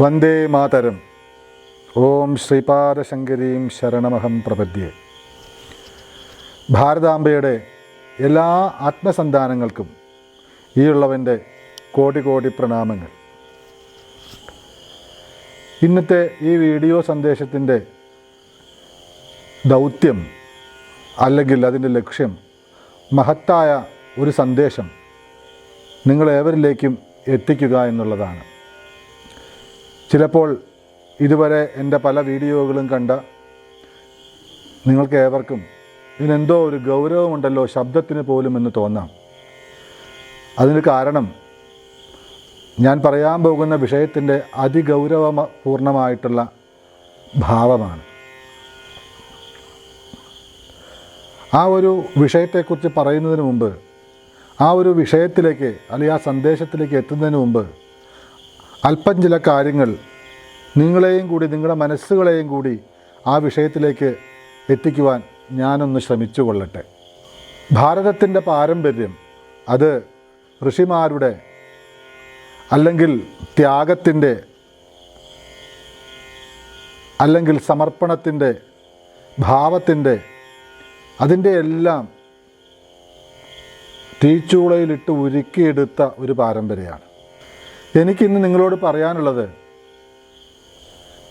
വന്ദേ മാതരം. ഓം ശ്രീപാദശങ്കരീം ശരണമഹം പ്രപദ്യേ. ഭാരതാംബയുടെ എല്ലാ ആത്മസന്താനങ്ങൾക്കും ഈയുള്ളവൻ്റെ കോടി കോടി പ്രണാമങ്ങൾ. ഇന്നത്തെ ഈ വീഡിയോ സന്ദേശത്തിൻ്റെ ദൗത്യം അല്ലെങ്കിൽ അതിൻ്റെ ലക്ഷ്യം മഹത്തായ ഒരു സന്ദേശം നിങ്ങളേവരിലേക്കും എത്തിക്കുക എന്നുള്ളതാണ്. ചിലപ്പോൾ ഇതുവരെ എൻ്റെ പല വീഡിയോകളും കണ്ട നിങ്ങൾക്ക് ഏവർക്കും ഇതിനെന്തോ ഒരു ഗൗരവമുണ്ടല്ലോ ശബ്ദത്തിന് പോലും എന്ന് തോന്നാം. അതിന് കാരണം ഞാൻ പറയാൻ പോകുന്ന വിഷയത്തിൻ്റെ അതിഗൗരവപൂർണമായിട്ടുള്ള ഭാവമാണ്. ആ ഒരു വിഷയത്തെക്കുറിച്ച് പറയുന്നതിന് മുമ്പ്, ആ ഒരു വിഷയത്തിലേക്ക് അല്ലെങ്കിൽ ആ സന്ദേശത്തിലേക്ക് എത്തുന്നതിന് മുമ്പ് അല്പം ചില കാര്യങ്ങൾ നിങ്ങളെയും കൂടി, നിങ്ങളുടെ മനസ്സുകളെയും കൂടി ആ വിഷയത്തിലേക്ക് എത്തിക്കുവാൻ ഞാനൊന്ന് ശ്രമിച്ചു കൊള്ളട്ടെ. ഭാരതത്തിൻ്റെ പാരമ്പര്യം അത് ഋഷിമാരുടെ അല്ലെങ്കിൽ ത്യാഗത്തിൻ്റെ അല്ലെങ്കിൽ സമർപ്പണത്തിൻ്റെ ഭാവത്തിൻ്റെ അതിൻ്റെ എല്ലാം തീച്ചൂളയിലിട്ട് ഉരുക്കിയെടുത്ത ഒരു പാരമ്പര്യമാണ്. എനിക്കിന്ന് നിങ്ങളോട് പറയാനുള്ളത്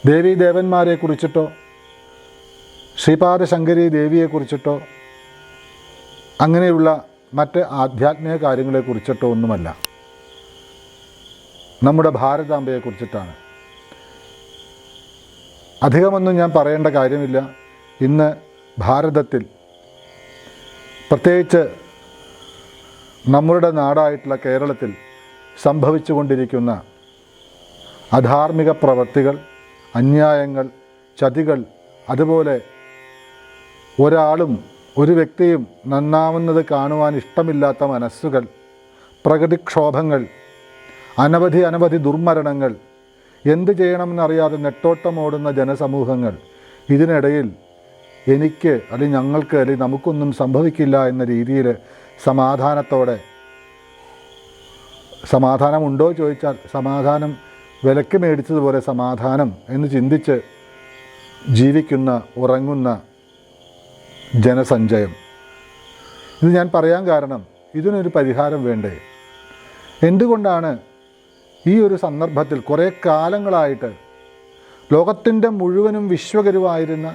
ദേവീദേവന്മാരെക്കുറിച്ചിട്ടോ ശ്രീപാദശങ്കരി ദേവിയെക്കുറിച്ചിട്ടോ അങ്ങനെയുള്ള മറ്റ് ആധ്യാത്മിക കാര്യങ്ങളെക്കുറിച്ചിട്ടോ ഒന്നുമല്ല, നമ്മുടെ ഭാരതാംബയെക്കുറിച്ചിട്ടാണ്. അധികമൊന്നും ഞാൻ പറയേണ്ട കാര്യമില്ല. ഇന്ന് ഭാരതത്തിൽ, പ്രത്യേകിച്ച് നമ്മുടെ നാടായിട്ടുള്ള കേരളത്തിൽ സംഭവിച്ചുകൊണ്ടിരിക്കുന്ന അധാർമിക പ്രവൃത്തികൾ, അന്യായങ്ങൾ, ചതികൾ, അതുപോലെ ഒരാളും ഒരു വ്യക്തിയും നന്നാവുന്നത് കാണുവാൻ ഇഷ്ടമില്ലാത്ത മനസ്സുകൾ, പ്രകൃതിക്ഷോഭങ്ങൾ, അനവധി ദുർമരണങ്ങൾ, എന്ത് ചെയ്യണമെന്നറിയാതെ നെട്ടോട്ടമോടുന്ന ജനസമൂഹങ്ങൾ, ഇതിനിടയിൽ എനിക്ക് അല്ലെങ്കിൽ ഞങ്ങൾക്ക് അല്ലെങ്കിൽ നമുക്കൊന്നും സംഭവിക്കില്ല എന്ന രീതിയിൽ സമാധാനത്തോടെ, സമാധാനമുണ്ടോ ചോദിച്ചാൽ സമാധാനം വിലക്ക് മേടിച്ചതുപോലെ സമാധാനം എന്ന് ചിന്തിച്ച് ജീവിക്കുന്ന, ഉറങ്ങുന്ന ജനസഞ്ചയം. ഇത് ഞാൻ പറയാൻ കാരണം ഇതിനൊരു പരിഹാരം വേണ്ടേ? എന്തുകൊണ്ടാണ് ഈ ഒരു സന്ദർഭത്തിൽ കുറേ കാലങ്ങളായിട്ട് ലോകത്തിൻ്റെ മുഴുവനും വിശ്വഗുരുവായിരുന്ന,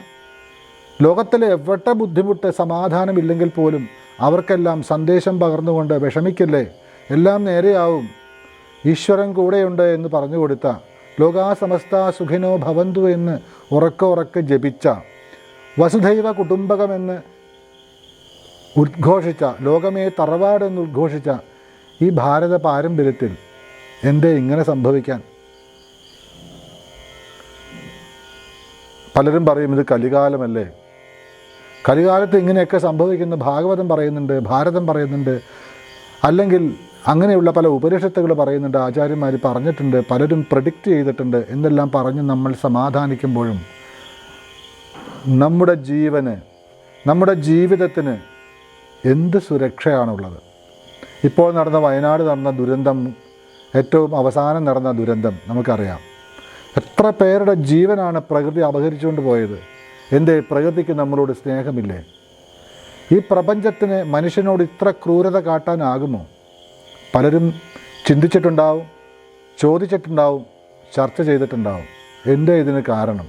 ലോകത്തിലെ എവിടെ ബുദ്ധിമുട്ട് സമാധാനമില്ലെങ്കിൽ പോലും അവർക്കെല്ലാം സന്ദേശം പകർന്നുകൊണ്ട് വിഷമിക്കില്ലേ, എല്ലാം നേരെയാവും, ഈശ്വരൻ കൂടെയുണ്ട് എന്ന് പറഞ്ഞു കൊടുത്ത, ലോകാ സമസ്ത സുഖിനോ ഭവന്തു എന്ന് ഉറക്കെ ജപിച്ച, വസുധൈവ കുടുംബകമെന്ന് ഉദ്ഘോഷിച്ച, ലോകമേ തറവാടെന്ന് ഉദ്ഘോഷിച്ച ഈ ഭാരത പാരമ്പര്യത്തിൽ എന്തേ ഇങ്ങനെ സംഭവിക്കാൻ? പലരും പറയും ഇത് കലികാലമല്ലേ, കലികാലത്ത് ഇങ്ങനെയൊക്കെ സംഭവിക്കുന്ന ഭാഗവതം പറയുന്നുണ്ട്, ഭാരതം പറയുന്നുണ്ട്, അല്ലെങ്കിൽ അങ്ങനെയുള്ള പല ഉപനിഷത്തുകൾ പറയുന്നുണ്ട്, ആചാര്യന്മാർ പറഞ്ഞിട്ടുണ്ട്, പലരും പ്രഡിക്റ്റ് ചെയ്തിട്ടുണ്ട് എന്നെല്ലാം പറഞ്ഞ് നമ്മൾ സമാധാനിക്കുമ്പോഴും നമ്മുടെ ജീവന്, നമ്മുടെ ജീവിതത്തിന് എന്ത് സുരക്ഷയാണുള്ളത്? ഇപ്പോൾ നടന്ന വയനാട് നടന്ന ദുരന്തം, ഏറ്റവും അവസാനം നടന്ന ദുരന്തം നമുക്കറിയാം. എത്ര പേരുടെ ജീവനാണ് പ്രകൃതി അപഹരിച്ചുകൊണ്ട് പോയത്? എന്തേ പ്രകൃതിക്ക് നമ്മളോട് സ്നേഹമില്ലേ? ഈ പ്രപഞ്ചത്തിന് മനുഷ്യനോട് ഇത്ര ക്രൂരത കാട്ടാനാകുമോ? പലരും ചിന്തിച്ചിട്ടുണ്ടാവും, ചോദിച്ചിട്ടുണ്ടാവും, ചർച്ച ചെയ്തിട്ടുണ്ടാവും. എന്തേ ഇതിന് കാരണം?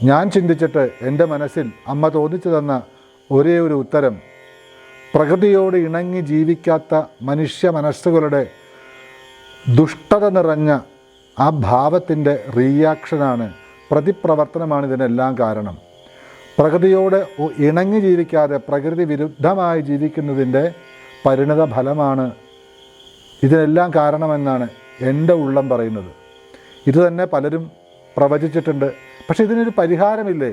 ഞാൻ ചിന്തിച്ചിട്ട് എൻ്റെ മനസ്സിൽ അമ്മ തോന്നിച്ചു തന്ന ഒരേ ഒരു ഉത്തരം, പ്രകൃതിയോട് ഇണങ്ങി ജീവിക്കാത്ത മനുഷ്യ മനസ്സുകളുടെ ദുഷ്ടത നിറഞ്ഞ ആ ഭാവത്തിൻ്റെ റിയാക്ഷനാണ്, പ്രതിപ്രവർത്തനമാണ് ഇതിനെല്ലാം കാരണം. പ്രകൃതിയോട് ഇണങ്ങി ജീവിക്കാതെ പ്രകൃതി വിരുദ്ധമായി ജീവിക്കുന്നതിൻ്റെ പരിണത ഫലമാണ് ഇതിനെല്ലാം കാരണമെന്നാണ് എൻ്റെ ഉള്ളം പറയുന്നത്. ഇത് തന്നെ പലരും പ്രവചിച്ചിട്ടുണ്ട്. പക്ഷെ ഇതിനൊരു പരിഹാരമില്ലേ?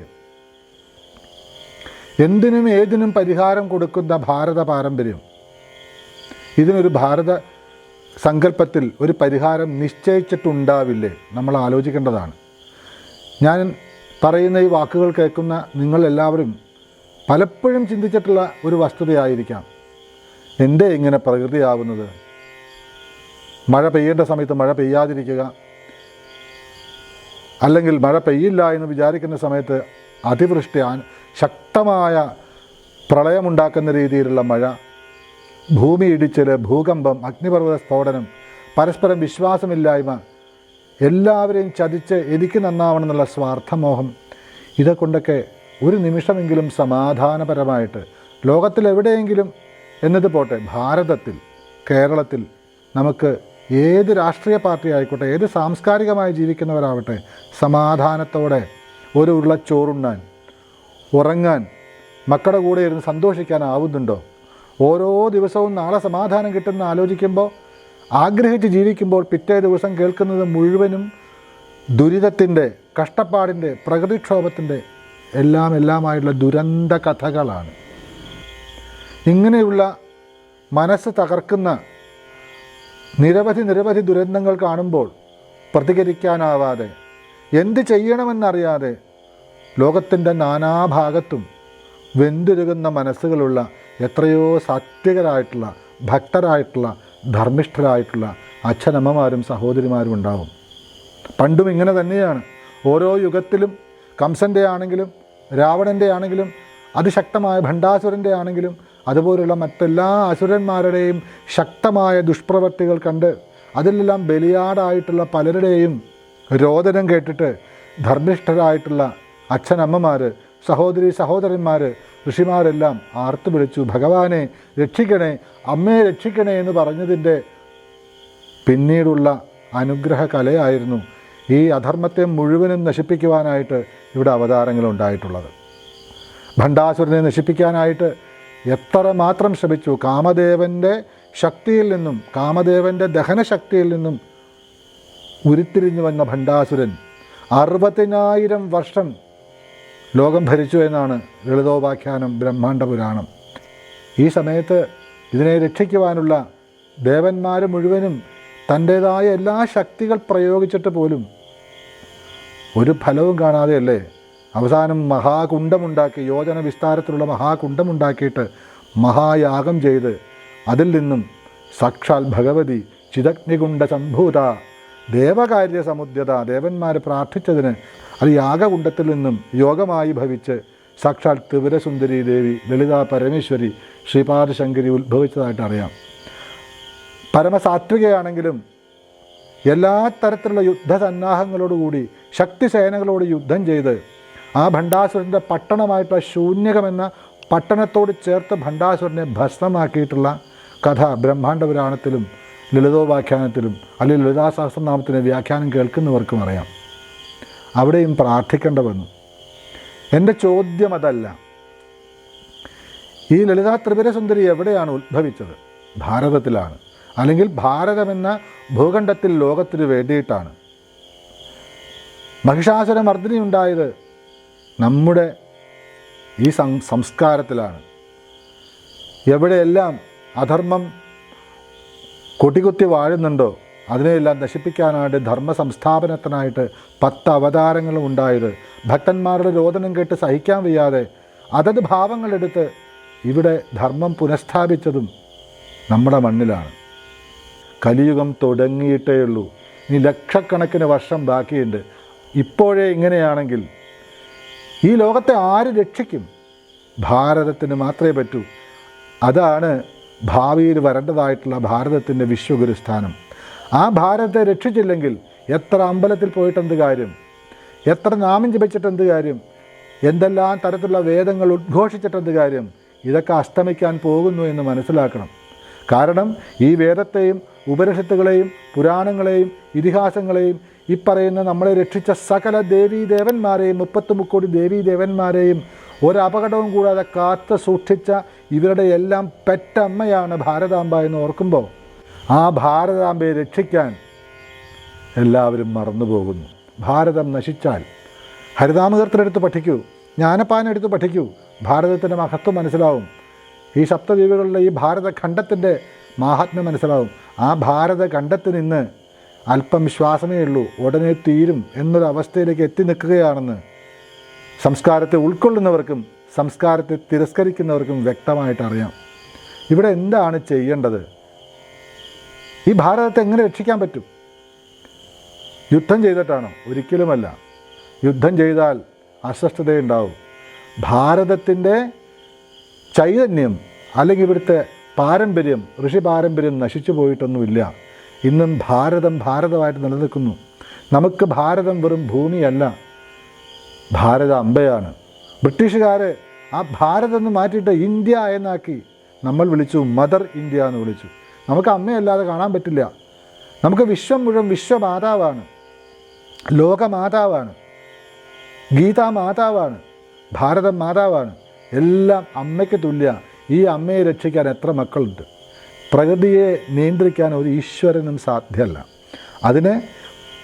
എന്തിനും ഏതിനും പരിഹാരം കൊടുക്കുന്ന ഭാരത പാരമ്പര്യം, ഇതിനൊരു ഭാരത സങ്കല്പത്തിൽ ഒരു പരിഹാരം നിശ്ചയിച്ചിട്ടുണ്ടാവില്ലേ? നമ്മൾ ആലോചിക്കേണ്ടതാണ്. ഞാൻ പറയുന്ന ഈ വാക്കുകൾ കേൾക്കുന്ന നിങ്ങളെല്ലാവരും പലപ്പോഴും ചിന്തിച്ചിട്ടുള്ള ഒരു വസ്തുതയായിരിക്കാം, എന്തേ ഇങ്ങനെ പ്രകൃതിയാവുന്നത്? മഴ പെയ്യേണ്ട സമയത്ത് മഴ പെയ്യാതിരിക്കുക, അല്ലെങ്കിൽ മഴ പെയ്യില്ല എന്ന് വിചാരിക്കുന്ന സമയത്ത് അതിവൃഷ്ടി, ശക്തമായ പ്രളയമുണ്ടാക്കുന്ന രീതിയിലുള്ള മഴ, ഭൂമി ഇടിച്ചിൽ, ഭൂകമ്പം, അഗ്നിപർവ്വത സ്ഫോടനം, പരസ്പരം വിശ്വാസമില്ലായ്മ, എല്ലാവരെയും ചതിച്ച് എനിക്ക് നന്നാവണം എന്നുള്ള സ്വാർത്ഥമോഹം, ഇതെക്കൊണ്ടൊക്കെ ഒരു നിമിഷമെങ്കിലും സമാധാനപരമായിട്ട് ലോകത്തിലെവിടെയെങ്കിലും എന്നത് പോട്ടെ, ഭാരതത്തിൽ, കേരളത്തിൽ നമുക്ക് ഏത് രാഷ്ട്രീയ പാർട്ടി ആയിക്കോട്ടെ, ഏത് സാംസ്കാരികമായി ജീവിക്കുന്നവരാവട്ടെ, സമാധാനത്തോടെ ഒരു ഉരുള ചോറുണ്ണാൻ, ഉറങ്ങാൻ, മക്കളുടെ കൂടെ ഇരുന്ന് സന്തോഷിക്കാനാവുന്നുണ്ടോ? ഓരോ ദിവസവും നാളെ സമാധാനം കിട്ടുമെന്ന് ആലോചിക്കുമ്പോൾ, ആഗ്രഹിച്ച് ജീവിക്കുമ്പോൾ, പിറ്റേ ദിവസം കേൾക്കുന്നത് മുഴുവനും ദുരിതത്തിൻ്റെ, കഷ്ടപ്പാടിൻ്റെ, പ്രകൃതിക്ഷോഭത്തിൻ്റെ എല്ലാമായിട്ടുള്ള ദുരന്ത കഥകളാണ്. ഇങ്ങനെയുള്ള മനസ്സ് തകർക്കുന്ന നിരവധി ദുരന്തങ്ങൾ കാണുമ്പോൾ പ്രതികരിക്കാനാവാതെ, എന്ത് ചെയ്യണമെന്നറിയാതെ ലോകത്തിൻ്റെ നാനാഭാഗത്തും വെന്തുരുകുന്ന മനസ്സുകളുള്ള എത്രയോ സാത്വികരായിട്ടുള്ള, ഭക്തരായിട്ടുള്ള, ധർമ്മിഷ്ഠരായിട്ടുള്ള അച്ഛനമ്മമാരും സഹോദരിമാരും ഉണ്ടാവും. പണ്ടും ഇങ്ങനെ തന്നെയാണ്. ഓരോ യുഗത്തിലും കംസൻ്റെ ആണെങ്കിലും രാവണൻ്റെ ആണെങ്കിലും അതിശക്തമായ ഭണ്ഡാസുരൻ്റെ ആണെങ്കിലും അതുപോലുള്ള മറ്റെല്ലാ അസുരന്മാരുടെയും ശക്തമായ ദുഷ്പ്രവൃത്തികൾ കണ്ട് അതിലെല്ലാം ബലിയാടായിട്ടുള്ള പലരുടെയും രോദനം കേട്ടിട്ട് ധർമ്മിഷ്ഠരായിട്ടുള്ള അച്ഛനമ്മമാർ, സഹോദരന്മാർ, ഋഷിമാരെല്ലാം ആർത്തു വിളിച്ചു, ഭഗവാനെ രക്ഷിക്കണേ, അമ്മയെ രക്ഷിക്കണേ എന്ന് പറഞ്ഞതിൻ്റെ പിന്നീടുള്ള അനുഗ്രഹ കലയായിരുന്നു ഈ അധർമ്മത്തെ മുഴുവനും നശിപ്പിക്കുവാനായിട്ട് ഇവിടെ അവതാരങ്ങളുണ്ടായിട്ടുള്ളത്. ഭണ്ഡാസുരനെ നശിപ്പിക്കാനായിട്ട് എത്രമാത്രം ശ്രമിച്ചു. കാമദേവൻ്റെ ശക്തിയിൽ നിന്നും, കാമദേവൻ്റെ ദഹനശക്തിയിൽ നിന്നും ഉരുത്തിരിഞ്ഞു വന്ന ഭണ്ഡാസുരൻ 60,000 വർഷം ലോകം ഭരിച്ചു എന്നാണ് ലളിതോപാഖ്യാനം, ബ്രഹ്മാണ്ഡ പുരാണം. ഈ സമയത്ത് ഇതിനെ രക്ഷിക്കുവാനുള്ള ദേവന്മാർ മുഴുവനും തൻ്റേതായ എല്ലാ ശക്തികൾ പ്രയോഗിച്ചിട്ട് പോലും ഒരു ഫലവും കാണാതെയല്ലേ അവസാനം മഹാകുണ്ഡമുണ്ടാക്കി, യോജന വിസ്താരത്തിലുള്ള മഹാകുണ്ഡമുണ്ടാക്കിയിട്ട് മഹായാഗം ചെയ്ത് അതിൽ നിന്നും സാക്ഷാൽ ഭഗവതി ചിദഗ്നികുണ്ഡ സംഭൂത ദേവകാര്യ സമുദ്യത, ദേവന്മാർ പ്രാർത്ഥിച്ചതിന് അത് യാഗകുണ്ഡത്തിൽ നിന്നും യോഗമായി ഭവിച്ച് സാക്ഷാൽ ത്രിപുരസുന്ദരി ദേവി ലളിതാ പരമേശ്വരി ശ്രീപാദശങ്കരി ഉത്ഭവിച്ചതായിട്ട് അറിയാം. പരമസാത്വികയാണെങ്കിലും എല്ലാ തരത്തിലുള്ള യുദ്ധസന്നാഹങ്ങളോടുകൂടി ശക്തിസേനകളോട് യുദ്ധം ചെയ്ത് ആ ഭണ്ഡാസുരൻ്റെ പട്ടണമായിട്ടുള്ള ശൂന്യകമെന്ന പട്ടണത്തോട് ചേർത്ത് ഭണ്ഡാസുരനെ ഭസ്മമാക്കിയിട്ടുള്ള കഥ ബ്രഹ്മാണ്ഡ പുരാണത്തിലും ലളിതോപാഖ്യാനത്തിലും അല്ലെങ്കിൽ ലളിതാ സഹസ്രനാമത്തിൻ്റെ വ്യാഖ്യാനം കേൾക്കുന്നവർക്കും അറിയാം. അവിടെയും പ്രാർത്ഥിക്കേണ്ട വന്നു. എൻ്റെ ചോദ്യം അതല്ല. ഈ ലളിതാ ത്രിപുരസുന്ദരി എവിടെയാണ് ഉത്ഭവിച്ചത്? ഭാരതത്തിലാണ്. അല്ലെങ്കിൽ ഭാരതമെന്ന ഭൂഖണ്ഡത്തിൽ ലോകത്തിന് വേണ്ടിയിട്ടാണ്. മഹിഷാസുരമർദ്ദിനി ഉണ്ടായത് നമ്മുടെ ഈ സംസ്കാരത്തിലാണ്. എവിടെയെല്ലാം അധർമ്മം കൊടികുത്തി വാഴുന്നുണ്ടോ അതിനെയെല്ലാം നശിപ്പിക്കാനായിട്ട് ധർമ്മ സംസ്ഥാപനത്തിനായിട്ട് 10 അവതാരങ്ങളും ഉണ്ടായത് ഭക്തന്മാരുടെ രോദനം കേട്ട് സഹിക്കാൻ വയ്യാതെ അതത് ഭാവങ്ങളെടുത്ത് ഇവിടെ ധർമ്മം പുനഃസ്ഥാപിച്ചതും നമ്മുടെ മണ്ണിലാണ്. കലിയുഗം തുടങ്ങിയിട്ടേ ഉള്ളൂ. ഇനി ലക്ഷക്കണക്കിന് വർഷം ബാക്കിയുണ്ട്. ഇപ്പോഴേ ഇങ്ങനെയാണെങ്കിൽ ഈ ലോകത്തെ ആര് രക്ഷിക്കും? ഭാരതത്തിന് മാത്രമേ പറ്റൂ. അതാണ് ഭാവിയിൽ വരേണ്ടതായിട്ടുള്ള ഭാരതത്തിൻ്റെ വിശ്വഗുരുസ്ഥാനം. ആ ഭാരതത്തെ രക്ഷിച്ചില്ലെങ്കിൽ എത്ര അമ്പലത്തിൽ പോയിട്ടെന്ത് കാര്യം? എത്ര നാമം ജപിച്ചിട്ടെന്ത് കാര്യം? എന്തെല്ലാം തരത്തിലുള്ള വേദങ്ങൾ ഉദ്ഘോഷിച്ചിട്ടെന്ത് കാര്യം? ഇതൊക്കെ അസ്തമിക്കാൻ പോകുന്നു എന്ന് മനസ്സിലാക്കണം. കാരണം ഈ വേദത്തെയും ഉപനിഷത്തുകളെയും പുരാണങ്ങളെയും ഇതിഹാസങ്ങളെയും ഈ പറയുന്ന നമ്മളെ രക്ഷിച്ച സകല ദേവീദേവന്മാരെയും 33 കോടി ദേവീദേവന്മാരെയും ഒരപകടവും കൂടാതെ കാത്തു സൂക്ഷിച്ച ഇവരുടെ എല്ലാം പെറ്റമ്മയാണ് ഭാരതാംബ എന്ന് ഓർക്കുമ്പോൾ ആ ഭാരതാംബയെ രക്ഷിക്കാൻ എല്ലാവരും മറന്നുപോകുന്നു. ഭാരതം നശിച്ചാൽ ഹരിതാമകീർത്തനെടുത്ത് പഠിക്കൂ, ജ്ഞാനപ്പാനെടുത്ത് പഠിക്കൂ, ഭാരതത്തിൻ്റെ മഹത്വം മനസ്സിലാവും. ഈ സപ്തദ്വീപുകളിലെ ഈ ഭാരതഖണ്ഡത്തിൻ്റെ മാഹാത്മ്യം മനസ്സിലാവും. ആ ഭാരതഖണ്ഡത്തിന് ഇന്ന് അല്പം വിശ്വാസമേ ഉള്ളൂ, ഉടനെ തീരും എന്നൊരവസ്ഥയിലേക്ക് എത്തി നിൽക്കുകയാണെന്ന് സംസ്കാരത്തെ ഉൾക്കൊള്ളുന്നവർക്കും സംസ്കാരത്തെ തിരസ്കരിക്കുന്നവർക്കും വ്യക്തമായിട്ട് അറിയാം. ഇവിടെ എന്താണ് ചെയ്യേണ്ടത്? ഈ ഭാരതത്തെ എങ്ങനെ രക്ഷിക്കാൻ പറ്റും? യുദ്ധം ചെയ്തിട്ടാണോ? ഒരിക്കലുമല്ല. യുദ്ധം ചെയ്താൽ അസ്വസ്ഥതയുണ്ടാവും. ഭാരതത്തിൻ്റെ ചൈതന്യം അല്ലെങ്കിൽ ഇവിടുത്തെ പാരമ്പര്യം, ഋഷി പാരമ്പര്യം നശിച്ചു പോയിട്ടൊന്നുമില്ല. ഇന്നും ഭാരതം ഭാരതമായിട്ട് നിലനിൽക്കുന്നു. നമുക്ക് ഭാരതം വെറും ഭൂമിയല്ല, ഭാരത അമ്പയാണ്. ബ്രിട്ടീഷുകാർ ആ ഭാരതം എന്ന് മാറ്റിയിട്ട് ഇന്ത്യ എന്നാക്കി. നമ്മൾ വിളിച്ചു മദർ ഇന്ത്യ എന്ന് വിളിച്ചു. നമുക്ക് അമ്മയല്ലാതെ കാണാൻ പറ്റില്ല. നമുക്ക് വിശ്വം മുഴുവൻ വിശ്വമാതാവാണ്, ലോകമാതാവാണ്, ഗീതാ മാതാവാണ്, ഭാരതം മാതാവാണ്. എല്ലാം അമ്മയ്ക്ക് തുല്യ. ഈ അമ്മയെ രക്ഷിക്കാൻ എത്ര മക്കളുണ്ട്? പ്രകൃതിയെ നിയന്ത്രിക്കാൻ ഒരു ഈശ്വരനും സാധ്യമല്ല. അതിന്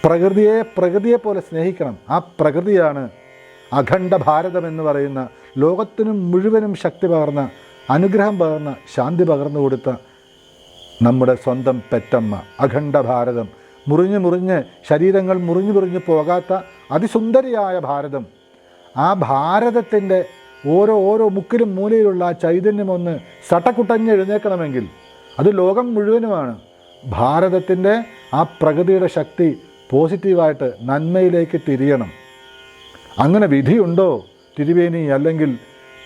പ്രകൃതിയെ പോലെ സ്നേഹിക്കണം. ആ പ്രകൃതിയാണ് അഖണ്ഡ ഭാരതം എന്ന് പറയുന്ന ലോകത്തിനും മുഴുവനും ശക്തി പകർന്ന, അനുഗ്രഹം പകർന്ന, ശാന്തി പകർന്നു കൊടുത്ത നമ്മുടെ സ്വന്തം പെറ്റമ്മ. അഖണ്ഡ ഭാരതം, മുറിഞ്ഞ് ശരീരങ്ങൾ മുറിഞ്ഞു പോകാത്ത അതിസുന്ദരിയായ ഭാരതം. ആ ഭാരതത്തിൻ്റെ ഓരോ മുക്കിലും മൂലയിലുള്ള ആ ചൈതന്യം ഒന്ന് സട്ടക്കുട്ടഞ്ഞ് എഴുന്നേൽക്കണമെങ്കിൽ അത് ലോകം മുഴുവനുമാണ്. ഭാരതത്തിൻ്റെ ആ പ്രകൃതിയുടെ ശക്തി പോസിറ്റീവായിട്ട് നന്മയിലേക്ക് തിരിയണം. അങ്ങനെ വിധിയുണ്ടോ തിരുവേനി അല്ലെങ്കിൽ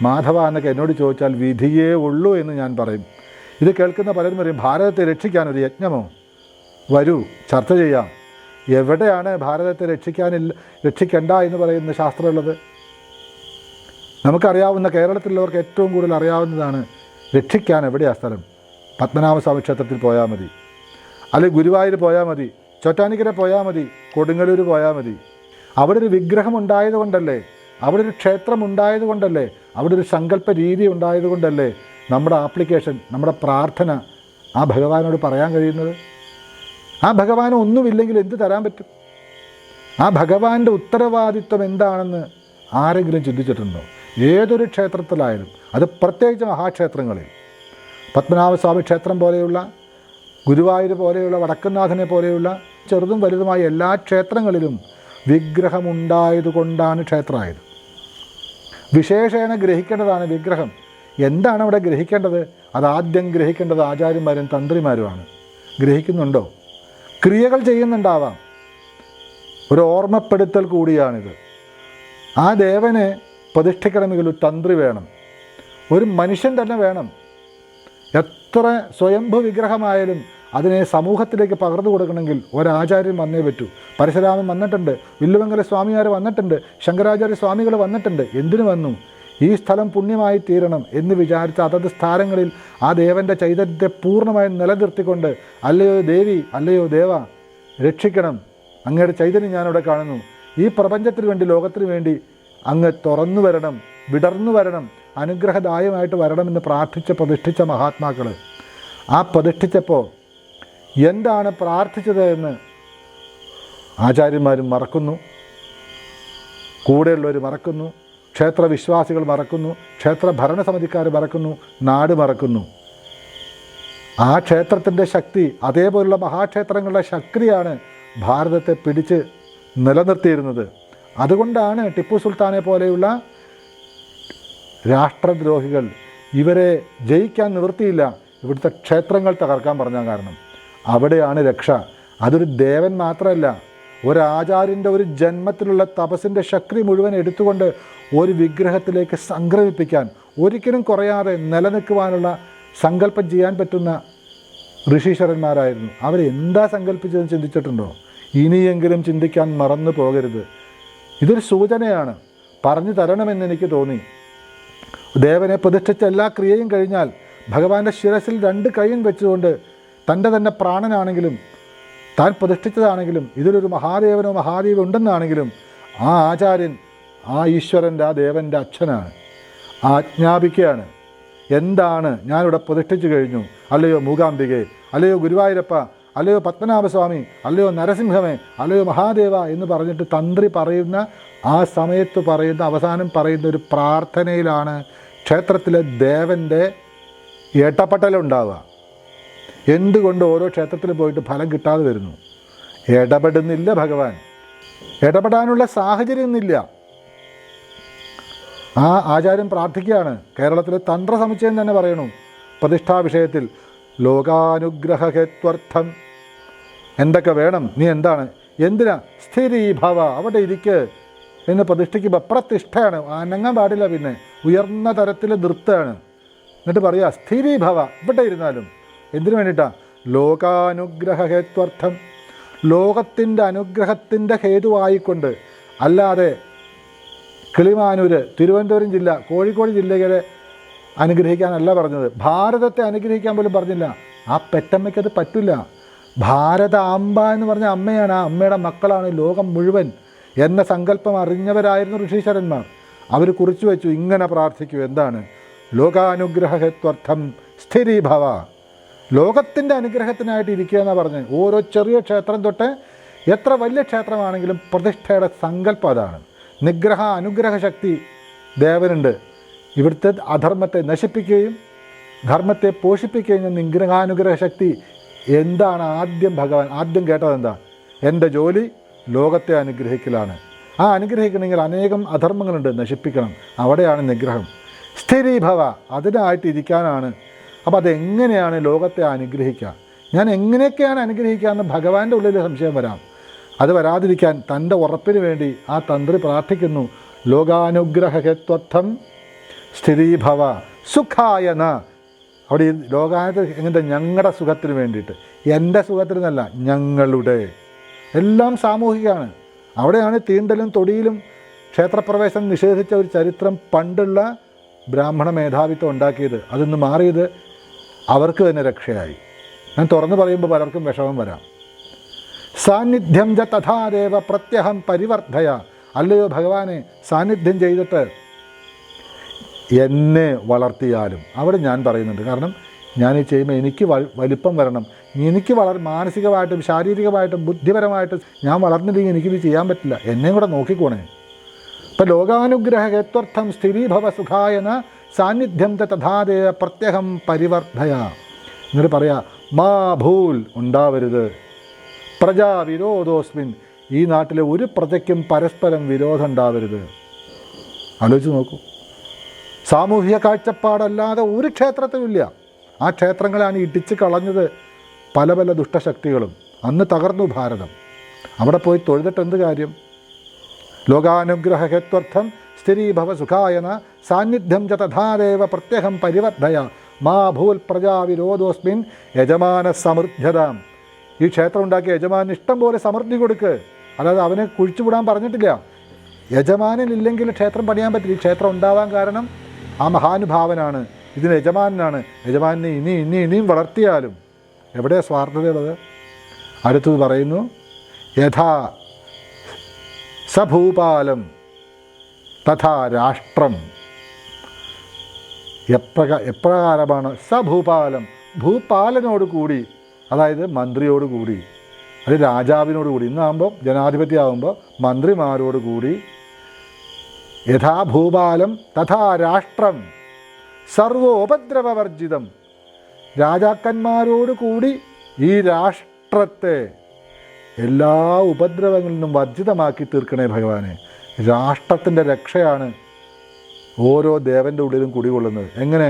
മാധവ എന്നൊക്കെ എന്നോട് ചോദിച്ചാൽ വിധിയേ ഉള്ളൂ എന്ന് ഞാൻ പറയും. ഇത് കേൾക്കുന്ന പലരും പറയും ഭാരതത്തെ രക്ഷിക്കാനൊരു യജ്ഞമോ? വരൂ, ചർച്ച ചെയ്യാം. എവിടെയാണ് ഭാരതത്തെ രക്ഷിക്കണ്ട എന്ന് പറയുന്ന ശാസ്ത്രമുള്ളത്? നമുക്കറിയാവുന്ന, കേരളത്തിലുള്ളവർക്ക് ഏറ്റവും കൂടുതൽ അറിയാവുന്നതാണ് രക്ഷിക്കാൻ എവിടെയാണ് സ്ഥലം. പത്മനാഭസ്വാമി ക്ഷേത്രത്തിൽ പോയാൽ മതി, അല്ലെങ്കിൽ ഗുരുവായൂർ പോയാൽ മതി, ചോറ്റാനിക്കര പോയാൽ മതി, കൊടുങ്ങല്ലൂർ പോയാൽ മതി. അവിടെ ഒരു വിഗ്രഹം ഉണ്ടായതുകൊണ്ടല്ലേ, അവിടെ ഒരു ക്ഷേത്രം ഉണ്ടായതുകൊണ്ടല്ലേ, അവിടെ ഒരു സങ്കല്പ രീതി ഉണ്ടായതുകൊണ്ടല്ലേ നമ്മുടെ ആപ്ലിക്കേഷൻ, നമ്മുടെ പ്രാർത്ഥന ആ ഭഗവാനോട് പറയാൻ കഴിയുന്നത്. ആ ഭഗവാന് ഒന്നുമില്ലെങ്കിൽ എന്ത് തരാൻ പറ്റും? ആ ഭഗവാന്റെ ഉത്തരവാദിത്വം എന്താണെന്ന് ആരെങ്കിലും ചിന്തിച്ചിട്ടുണ്ടോ? ഏതൊരു ക്ഷേത്രത്തിലായാലും, അത് പ്രത്യേകിച്ച് മഹാക്ഷേത്രങ്ങളിൽ, പത്മനാഭസ്വാമി ക്ഷേത്രം പോലെയുള്ള, ഗുരുവായൂർ പോലെയുള്ള, വടക്കുംനാഥനെ പോലെയുള്ള ചെറുതും വലുതുമായ എല്ലാ ക്ഷേത്രങ്ങളിലും വിഗ്രഹമുണ്ടായതുകൊണ്ടാണ് ക്ഷേത്രമായത്. വിശേഷേണ ഗ്രഹിക്കേണ്ടതാണ് വിഗ്രഹം. എന്താണ് അവിടെ ഗ്രഹിക്കേണ്ടത്? അതാദ്യം ഗ്രഹിക്കേണ്ടത് ആചാര്യന്മാരും തന്ത്രിമാരുമാണ്. ഗ്രഹിക്കുന്നുണ്ടോ? ക്രിയകൾ ചെയ്യുന്നുണ്ടാവാം. ഒരു ഓർമ്മപ്പെടുത്തൽ കൂടിയാണിത്. ആ ദേവനെ പ്രതിഷ്ഠിക്കണമെങ്കിൽ ഒരു തന്ത്രി വേണം, ഒരു മനുഷ്യൻ തന്നെ വേണം. എത്ര സ്വയംഭു വിഗ്രഹമായാലും അതിനെ സമൂഹത്തിലേക്ക് പകർന്നു കൊടുക്കണമെങ്കിൽ ഒരാചാര്യൻ വന്നേ പറ്റൂ. പരശുരാമൻ വന്നിട്ടുണ്ട്, വില്ലുമംഗല സ്വാമിയാർ വന്നിട്ടുണ്ട്, ശങ്കരാചാര്യ സ്വാമികൾ വന്നിട്ടുണ്ട്. എന്തിനു വന്നു? ഈ സ്ഥലം പുണ്യമായി തീരണം എന്ന് വിചാരിച്ച അതത് സ്ഥാനങ്ങളിൽ ആ ദേവൻ്റെ ചൈതന്യത്തെ പൂർണ്ണമായും നിലനിർത്തിക്കൊണ്ട്, അല്ലയോ ദേവി, അല്ലയോ ദേവ, രക്ഷിക്കണം, അങ്ങയുടെ ചൈതന്യം ഞാനിവിടെ കാണുന്നു, ഈ പ്രപഞ്ചത്തിന് വേണ്ടി, ലോകത്തിന് വേണ്ടി അങ്ങ് തുറന്നു വരണം, വിടർന്നു വരണം, അനുഗ്രഹദായമായിട്ട് വരണമെന്ന് പ്രാർത്ഥിച്ച് പ്രതിഷ്ഠിച്ച മഹാത്മാക്കൾ. ആ പ്രതിഷ്ഠിച്ചപ്പോൾ എന്താണ് പ്രാർത്ഥിച്ചത് എന്ന് ആചാര്യന്മാരും മറക്കുന്നു, കൂടെയുള്ളവർ മറക്കുന്നു, ക്ഷേത്രവിശ്വാസികൾ മറക്കുന്നു, ക്ഷേത്ര ഭരണസമിതിക്കാർ മറക്കുന്നു, നാട് മറക്കുന്നു. ആ ക്ഷേത്രത്തിൻ്റെ ശക്തി, അതേപോലുള്ള മഹാക്ഷേത്രങ്ങളുടെ ശക്തിയാണ് ഭാരതത്തെ പിടിച്ച് നിലനിർത്തിയിരുന്നത്. അതുകൊണ്ടാണ് ടിപ്പു സുൽത്താനെ പോലെയുള്ള രാഷ്ട്രദ്രോഹികൾ ഇവരെ ജയിക്കാൻ നിവൃത്തിയില്ല, ഇവിടുത്തെ ക്ഷേത്രങ്ങൾ തകർക്കാൻ പറഞ്ഞ കാരണം. അവിടെയാണ് രക്ഷ. അതൊരു ദേവൻ മാത്രമല്ല, ഒരാചാര്യൻ്റെ ഒരു ജന്മത്തിലുള്ള തപസ്സിൻ്റെ ശക്തി മുഴുവൻ എടുത്തുകൊണ്ട് ഒരു വിഗ്രഹത്തിലേക്ക് സംക്രമിപ്പിക്കാൻ, ഒരിക്കലും കുറയാതെ നിലനിൽക്കുവാനുള്ള സങ്കല്പം ചെയ്യാൻ പറ്റുന്ന ഋഷീശ്വരന്മാരായിരുന്നു. അവരെന്താ സങ്കല്പിച്ചതെന്ന് ചിന്തിച്ചിട്ടുണ്ടോ? ഇനിയെങ്കിലും ചിന്തിക്കാൻ മറന്നു പോകരുത്. ഇതൊരു സൂചനയാണ്, പറഞ്ഞു തരണമെന്ന് എനിക്ക് തോന്നി. ദേവനെ പ്രതിഷ്ഠിച്ച എല്ലാ ക്രിയയും കഴിഞ്ഞാൽ ഭഗവാന്റെ ശിരസിൽ 2 കൈയും വെച്ചുകൊണ്ട് തൻ്റെ തന്നെ പ്രാണനാണെങ്കിലും താൻ പ്രതിഷ്ഠിച്ചതാണെങ്കിലും ഇതിലൊരു മഹാദേവനോ മഹാദേവി ഉണ്ടെന്നാണെങ്കിലും ആ ആചാര്യൻ, ആ ഈശ്വരൻ്റെ, ആ ദേവൻ്റെ അച്ഛനാണ്. ആജ്ഞാപിക്കുകയാണ്, എന്താണ് ഞാനിവിടെ പ്രതിഷ്ഠിച്ചു കഴിഞ്ഞു, അല്ലയോ മൂകാംബികെ, അല്ലയോ ഗുരുവായൂരപ്പ, അല്ലയോ പത്മനാഭസ്വാമി, അല്ലയോ നരസിംഹമേ, അല്ലയോ മഹാദേവ എന്ന് പറഞ്ഞിട്ട് തന്ത്രി പറയുന്ന ആ സമയത്ത് പറയുന്ന, അവസാനം പറയുന്ന ഒരു പ്രാർത്ഥനയിലാണ് ക്ഷേത്രത്തിലെ ദേവൻ്റെ ഇടപെടലുണ്ടാവുക. എന്തുകൊണ്ട് ഓരോ ക്ഷേത്രത്തിൽ പോയിട്ട് ഫലം കിട്ടാതെ വരുന്നു? ഇടപെടുന്നില്ല ഭഗവാൻ, ഇടപെടാനുള്ള സാഹചര്യമൊന്നുമില്ല. ആ ആചാര്യൻ പ്രാർത്ഥിക്കുകയാണ്. കേരളത്തിലെ തന്ത്രസമുച്ചയം തന്നെ പറയണു പ്രതിഷ്ഠാ വിഷയത്തിൽ, ലോകാനുഗ്രഹഹേത്വർത്ഥം, എന്തൊക്കെ വേണം, നീ എന്താണ്, എന്തിനാ, സ്ഥിരീഭവ, അവിടെ ഇരിക്ക്, എന്ന് പ്രതിഷ്ഠിക്കുമ്പോൾ പ്രതിഷ്ഠയാണ്, അനങ്ങാൻ പാടില്ല, പിന്നെ ഉയർന്ന തരത്തിൽ നൃത്തമാണ്. എന്നിട്ട് പറയുക സ്ഥിരീഭവ, ഇവിടെ ഇരുന്നാലും. എന്തിനു വേണ്ടിയിട്ടാണ്? ലോകാനുഗ്രഹ ഹേത്വർത്ഥം, ലോകത്തിൻ്റെ അനുഗ്രഹത്തിൻ്റെ ഹേതുവായിക്കൊണ്ട്. അല്ലാതെ കിളിമാനൂർ, തിരുവനന്തപുരം ജില്ല, കോഴിക്കോട് ജില്ലകളെ അനുഗ്രഹിക്കാനല്ല പറഞ്ഞത്. ഭാരതത്തെ അനുഗ്രഹിക്കാൻ പോലും പറഞ്ഞില്ല. ആ പെറ്റമ്മയ്ക്കത് പറ്റില്ല. ഭാരതാംബ എന്ന് പറഞ്ഞ അമ്മയാണ്, ആ അമ്മയുടെ മക്കളാണ് ലോകം മുഴുവൻ എന്ന സങ്കല്പം അറിഞ്ഞവരായിരുന്നു ഋഷീശ്വരന്മാർ. അവർ കുറിച്ചു വെച്ചു, ഇങ്ങനെ പ്രാർത്ഥിക്കൂ. എന്താണ്? ലോകാനുഗ്രഹ ഹേത്വർത്ഥം സ്ഥിരീഭവ, ലോകത്തിൻ്റെ അനുഗ്രഹത്തിനായിട്ട് ഇരിക്കുക എന്നാണ് പറഞ്ഞത്. ഓരോ ചെറിയ ക്ഷേത്രം തൊട്ട് എത്ര വലിയ ക്ഷേത്രമാണെങ്കിലും പ്രതിഷ്ഠയുടെ സങ്കല്പം അതാണ്. നിഗ്രഹ അനുഗ്രഹ ശക്തി ദേവനുണ്ട്. ഇവിടുത്തെ അധർമ്മത്തെ നശിപ്പിക്കുകയും ധർമ്മത്തെ പോഷിപ്പിക്കുകയും നിഗ്രഹാനുഗ്രഹ ശക്തി എന്താണ്? ഭഗവാൻ ആദ്യം കേട്ടത് എന്താ? എൻ്റെ ജോലി ലോകത്തെ അനുഗ്രഹിക്കലാണ്. ആ അനുഗ്രഹിക്കണമെങ്കിൽ അനേകം അധർമ്മങ്ങളുണ്ട്, നശിപ്പിക്കണം. അവിടെയാണ് നിഗ്രഹം. സ്ഥിരീഭവ, അതിനായിട്ട് ഇരിക്കാനാണ്. അപ്പോൾ അതെങ്ങനെയാണ് ലോകത്തെ അനുഗ്രഹിക്കുക? ഞാൻ എങ്ങനെയൊക്കെയാണ് അനുഗ്രഹിക്കുക എന്ന് ഭഗവാന്റെ ഉള്ളിൽ സംശയം വരാം. അത് വരാതിരിക്കാൻ തൻ്റെ ഉറപ്പിന് വേണ്ടി ആ തന്ത്രി പ്രാർത്ഥിക്കുന്നു. ലോകാനുഗ്രഹ ഹേത്വർത്ഥം സ്ഥിരീഭവ സുഖായന. അവിടെ ഈ ലോകാനുഗ്രഹ എങ്ങനത്തെ? ഞങ്ങളുടെ സുഖത്തിന് വേണ്ടിയിട്ട്, എൻ്റെ സുഖത്തിനല്ല, ഞങ്ങളുടെ. എല്ലാം സാമൂഹികമാണ്. അവിടെയാണ് തീണ്ടലും തൊടിയിലും ക്ഷേത്രപ്രവേശനം നിഷേധിച്ച ഒരു ചരിത്രം പണ്ടുള്ള ബ്രാഹ്മണ മേധാവിത്വം ഉണ്ടാക്കിയത്. അതിന്ന് മാറിയത് അവർക്ക് തന്നെ രക്ഷയായി. ഞാൻ തുറന്നു പറയുമ്പോൾ പലർക്കും വിഷമം വരാം. സാന്നിധ്യം ച തഥാദേവ പ്രത്യഹം പരിവർദ്ധയ. അല്ലയോ ഭഗവാനെ, സാന്നിധ്യം ചെയ്തിട്ട് എന്നെ വളർത്തിയാലും. അവിടെ ഞാൻ പറയുന്നുണ്ട്, കാരണം ഞാൻ ഈ ചെയ്യുമ്പോൾ എനിക്ക് വലിപ്പം വരണം, എനിക്ക് മാനസികമായിട്ടും ശാരീരികമായിട്ടും ബുദ്ധിപരമായിട്ടും ഞാൻ വളർന്നില്ലെങ്കിൽ എനിക്കിത് ചെയ്യാൻ പറ്റില്ല, എന്നെയും കൂടെ നോക്കിക്കോണേ. ഇപ്പം ലോകാനുഗ്രഹ ഹേത്വർത്ഥം സ്ഥിരീഭവ സുഖായന സാന്നിധ്യം തഥാദേവ പ്രത്യഹം പരിവർദ്ധയ. എന്നിട്ട് പറയാ മാ ഭൂൽ, ഉണ്ടാവരുത്. പ്രജാ വിരോധോസ്മിൻ, ഈ നാട്ടിലെ ഒരു പ്രജയ്ക്കും പരസ്പരം വിരോധം ഉണ്ടാവരുത്. ആലോചിച്ച് നോക്കൂ. സാമൂഹിക കാഴ്ചപ്പാടല്ലാതെ ഒരു ക്ഷേത്രത്തിലുമില്ല. ആ ക്ഷേത്രങ്ങളാണ് ഇടിച്ച് കളഞ്ഞത് പല പല ദുഷ്ടശക്തികളും. അന്ന് തകർന്നു ഭാരതം. അവിടെ പോയി തൊഴുതിട്ട് എന്ത് കാര്യം? ലോകാനുഗ്രഹ ഹേത്വർത്ഥം സ്ഥിരീഭവ സുഖായന സാന്നിധ്യം ച തഥാദേവ പ്രത്യഹം പരിവർദ്ധയ മാ ഭൂൽ പ്രജാ വിരോധോസ്മിൻ യജമാന സമൃദ്ധ്യതാം. ഈ ക്ഷേത്രം ഉണ്ടാക്കിയ യജമാന് ഇഷ്ടം പോലെ സമൃദ്ധി കൊടുക്ക്. അല്ലാതെ അവനെ കുഴിച്ചുവിടാൻ പറഞ്ഞിട്ടില്ല. യജമാനില്ലെങ്കിൽ ക്ഷേത്രം പണിയാൻ പറ്റില്ല. ഈ ക്ഷേത്രം ഉണ്ടാവാൻ കാരണം ആ മഹാനുഭാവനാണ്, ഇതിന് യജമാനാണ്. യജമാനെ ഇനിയും വളർത്തിയാലും എവിടെ സ്വാർത്ഥതയുള്ളത്? അടുത്തത് പറയുന്നു, യഥാ സഭൂപാലം തഥാ രാഷ്ട്രം. എപ്രകാരമാണ് സഭൂപാലം? ഭൂപാലനോട് കൂടി, അതായത് മന്ത്രിയോട് കൂടി, അത് രാജാവിനോട് കൂടി. ഇന്നാകുമ്പോൾ ജനാധിപത്യമാകുമ്പോൾ മന്ത്രിമാരോട് കൂടി. യഥാ ഭൂപാലം തഥാ രാഷ്ട്രം സർവോപദ്രവവർജിതം. രാജാക്കന്മാരോട് കൂടി ഈ രാഷ്ട്രത്തെ എല്ലാ ഉപദ്രവങ്ങളിൽ നിന്നും വർജിതമാക്കി തീർക്കണേ ഭഗവാനെ. രാഷ്ട്രത്തിൻ്റെ രക്ഷയാണ് ഓരോ ദേവൻ്റെ ഉള്ളിലും കുടികൊള്ളുന്നത്. എങ്ങനെ?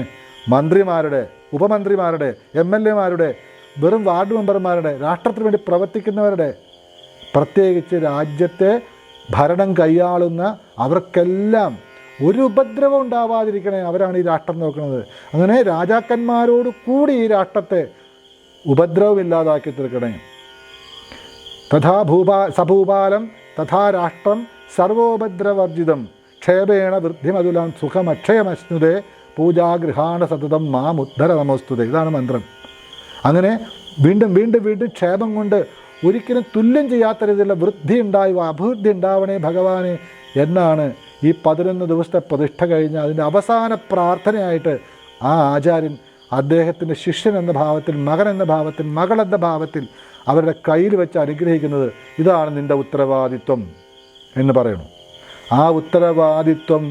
മന്ത്രിമാരുടെ, ഉപമന്ത്രിമാരുടെ, MLA മാരുടെ, വെറും വാർഡ് മെമ്പർമാരുടെ, രാഷ്ട്രത്തിന് വേണ്ടി പ്രവർത്തിക്കുന്നവരുടെ, പ്രത്യേകിച്ച് രാജ്യത്തെ ഭരണം കൈയാളുന്ന അവർക്കെല്ലാം ഒരു ഉപദ്രവം ഉണ്ടാവാതിരിക്കണേ. അവരാണ് ഈ രാഷ്ട്രം നോക്കുന്നത്. അങ്ങനെ രാജാക്കന്മാരോട് കൂടി ഈ രാഷ്ട്രത്തെ ഉപദ്രവമില്ലാതാക്കി തീർക്കണേ. സഭൂപാലം തഥാ രാഷ്ട്രം സർവോപദ്രവർജിതം ക്ഷേപേണ വൃദ്ധിമതുലാം സുഖമക്ഷയമശ്നുതേ പൂജാഗൃഹാണ സതതം മാമുദ്ധര നമോസ്തുതേ. ഇതാണ് മന്ത്രം. അങ്ങനെ വീണ്ടും വീണ്ടും വീണ്ടും ക്ഷേമം കൊണ്ട് ഒരിക്കലും തുല്യം ചെയ്യാത്ത രീതിയിലുള്ള വൃദ്ധി ഉണ്ടാവുക, അഭിവൃദ്ധി ഉണ്ടാവണേ ഭഗവാനെ എന്നാണ് ഈ 11 ദിവസത്തെ പ്രതിഷ്ഠ കഴിഞ്ഞ് അതിൻ്റെ അവസാന പ്രാർത്ഥനയായിട്ട് ആ ആചാര്യൻ അദ്ദേഹത്തിൻ്റെ ശിഷ്യൻ എന്ന ഭാവത്തിൽ, മകൻ എന്ന ഭാവത്തിൽ, മകൾ എന്ന ഭാവത്തിൽ അവരുടെ കയ്യിൽ വെച്ച് അനുഗ്രഹിക്കുന്നത്. ഇതാണ് നിൻ്റെ ഉത്തരവാദിത്വം എന്ന് പറയണു. ആ ഉത്തരവാദിത്വം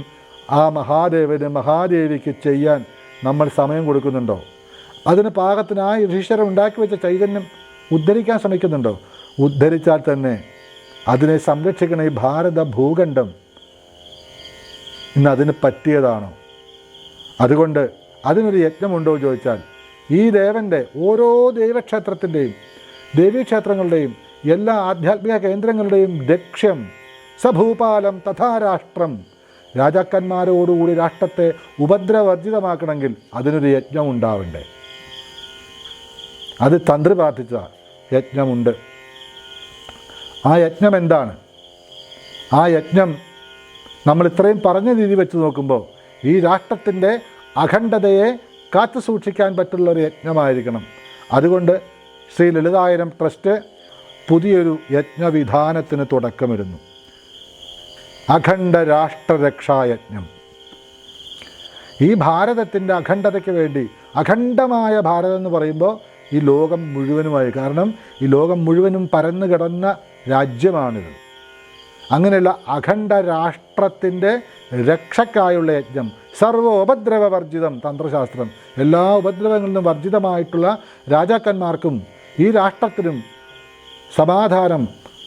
ആ മഹാദേവന്, മഹാദേവിക്ക് ചെയ്യാൻ നമ്മൾ സമയം കൊടുക്കുന്നുണ്ടോ? അതിന് പാകത്തിനായി ഋഷീശ്വരൻ ഉണ്ടാക്കി വെച്ച ചൈതന്യം ഉദ്ധരിക്കാൻ ശ്രമിക്കുന്നുണ്ടോ? ഉദ്ധരിച്ചാൽ തന്നെ അതിനെ സംരക്ഷിക്കണ ഈ ഭാരത ഭൂഖണ്ഡം ഇന്ന് അതിന് പറ്റിയതാണോ? അതുകൊണ്ട് അതിനൊരു യജ്ഞമുണ്ടോ ചോദിച്ചാൽ, ഈ ദേവൻ്റെ ഓരോ ദൈവക്ഷേത്രത്തിൻ്റെയും ദേവീക്ഷേത്രങ്ങളുടെയും എല്ലാ ആധ്യാത്മിക കേന്ദ്രങ്ങളുടെയും ലക്ഷ്യം സഭൂപാലം തഥാ രാഷ്ട്രം. രാജാക്കന്മാരോടുകൂടി രാഷ്ട്രത്തെ ഉപദ്രവർജിതമാക്കണമെങ്കിൽ അതിനൊരു യജ്ഞം ഉണ്ടാവണ്ടേ. അത് തന്ത്രി പ്രാർത്ഥിച്ച യജ്ഞമുണ്ട്. ആ യജ്ഞം എന്താണ്? ആ യജ്ഞം നമ്മൾ ഇത്രയും പറഞ്ഞ രീതി വെച്ച് നോക്കുമ്പോൾ ഈ രാഷ്ട്രത്തിൻ്റെ അഖണ്ഡതയെ കാത്തു സൂക്ഷിക്കാൻ പറ്റുള്ളൊരു യജ്ഞമായിരിക്കണം. അതുകൊണ്ട് ശ്രീ ലളിതായനം ട്രസ്റ്റ് പുതിയൊരു യജ്ഞവിധാനത്തിന് തുടക്കമിടുന്നു. അഖണ്ഡ രാഷ്ട്രരക്ഷായജ്ഞം. ഈ ഭാരതത്തിൻ്റെ അഖണ്ഡതയ്ക്ക് വേണ്ടി, അഖണ്ഡമായ ഭാരതം എന്ന് പറയുമ്പോൾ ഈ ലോകം മുഴുവനുമായി, കാരണം ഈ ലോകം മുഴുവനും പരന്നു കിടന്ന രാജ്യമാണിത്. അങ്ങനെയുള്ള അഖണ്ഡ രാഷ്ട്രത്തിൻ്റെ രക്ഷയ്ക്കായുള്ള യജ്ഞം. സർവോപദ്രവവർജിതം തന്ത്രശാസ്ത്രം. എല്ലാ ഉപദ്രവങ്ങളിൽ നിന്നും വർജിതമായിട്ടുള്ള രാജാക്കന്മാർക്കും ഈ രാഷ്ട്രത്തിനും സമാധാനം,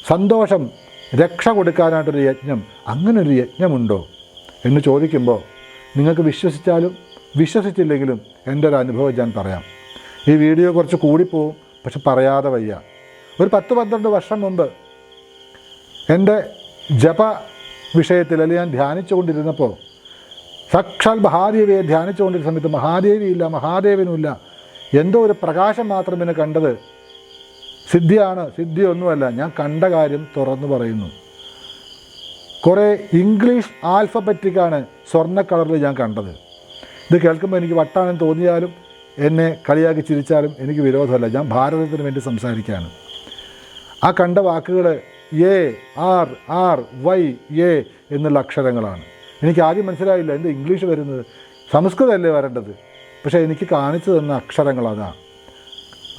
സന്തോഷം, രക്ഷ കൊടുക്കാനായിട്ടൊരു യജ്ഞം. അങ്ങനൊരു യജ്ഞമുണ്ടോ എന്ന് ചോദിക്കുമ്പോൾ നിങ്ങൾക്ക് വിശ്വസിച്ചാലും വിശ്വസിച്ചില്ലെങ്കിലും എൻ്റെ ഒരു അനുഭവം ഞാൻ പറയാം. ഈ വീഡിയോ കുറച്ച് കൂടിപ്പോവും, പക്ഷെ പറയാതെ വയ്യ. ഒരു 10-12 വർഷം മുമ്പ് എൻ്റെ ജപ വിഷയത്തിൽ അല്ലെങ്കിൽ ഞാൻ ധ്യാനിച്ചുകൊണ്ടിരുന്നപ്പോൾ സാക്ഷാൽ മഹാദേവിയെ ധ്യാനിച്ചുകൊണ്ടിരുന്ന സമയത്ത് മഹാദേവിയില്ല, മഹാദേവനുമില്ല, എന്തോ ഒരു പ്രകാശം മാത്രം എന്നെ കണ്ടത്. സിദ്ധിയാണ്, സിദ്ധിയൊന്നുമല്ല. ഞാൻ കണ്ട കാര്യം തുറന്നു പറയുന്നു. കുറേ ഇംഗ്ലീഷ് ആൽഫബറ്റിക്കാണ് സ്വർണ്ണ കളറിൽ ഞാൻ കണ്ടത്. ഇത് കേൾക്കുമ്പോൾ എനിക്ക് വട്ടാണെന്ന് തോന്നിയാലും എന്നെ കളിയാക്കി ചിരിച്ചാലും എനിക്ക് വിരോധമല്ല. ഞാൻ ഭാരതത്തിന് വേണ്ടി സംസാരിക്കുകയാണ്. ആ കണ്ട വാക്കുകൾ A R R Y A എന്നുള്ള അക്ഷരങ്ങളാണ്. എനിക്ക് ആദ്യം മനസ്സിലായില്ല എന്ത് ഇംഗ്ലീഷ് വരുന്നത്, സംസ്കൃതമല്ലേ വരേണ്ടത്. പക്ഷേ എനിക്ക് കാണിച്ചു തന്ന അക്ഷരങ്ങൾ അതാണ്.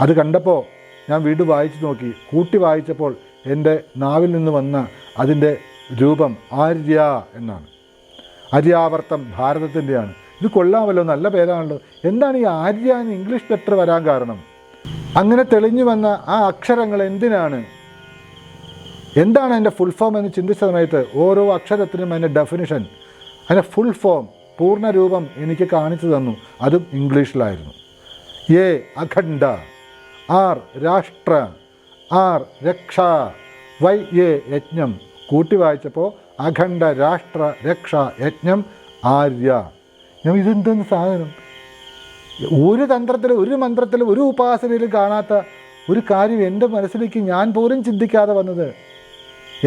അത് കണ്ടപ്പോൾ ഞാൻ വീണ്ടും വായിച്ചു നോക്കി. കൂട്ടി വായിച്ചപ്പോൾ എൻ്റെ നാവിൽ നിന്ന് വന്ന അതിൻ്റെ രൂപം ആര്യ എന്നാണ്. ആര്യാവർത്തം ഭാരതത്തിൻ്റെയാണ്. ഇത് കൊള്ളാമല്ലോ, നല്ല പേരാണല്ലോ. എന്താണ് ഈ ആര്യ എന്ന് ഇംഗ്ലീഷ് ലെറ്റർ വരാൻ കാരണം? അങ്ങനെ തെളിഞ്ഞു വന്ന ആ അക്ഷരങ്ങൾ എന്തിനാണ്, എന്താണ് അതിൻ്റെ ഫുൾ ഫോം എന്ന് ചിന്തിച്ച സമയത്ത് ഓരോ അക്ഷരത്തിനും അതിൻ്റെ ഡെഫിനിഷൻ, അതിൻ്റെ ഫുൾ ഫോം, പൂർണ്ണരൂപം എനിക്ക് കാണിച്ചു തന്നു. അതും ഇംഗ്ലീഷിലായിരുന്നു. എ അഖണ്ഡ, ആർ രാഷ്ട്ര, ആർ രക്ഷ, വൈ എ യജ്ഞം. കൂട്ടി വായിച്ചപ്പോൾ അഖണ്ഡ രാഷ്ട്ര രക്ഷ യജ്ഞം ആര്യ. ഞാൻ ഇതെന്തെന്ന് സാധനം, ഒരു തന്ത്രത്തിലും ഒരു മന്ത്രത്തിലും ഒരു ഉപാസനയിലും കാണാത്ത ഒരു കാര്യം എൻ്റെ മനസ്സിലേക്ക് ഞാൻ പോലും ചിന്തിക്കാതെ വന്നത്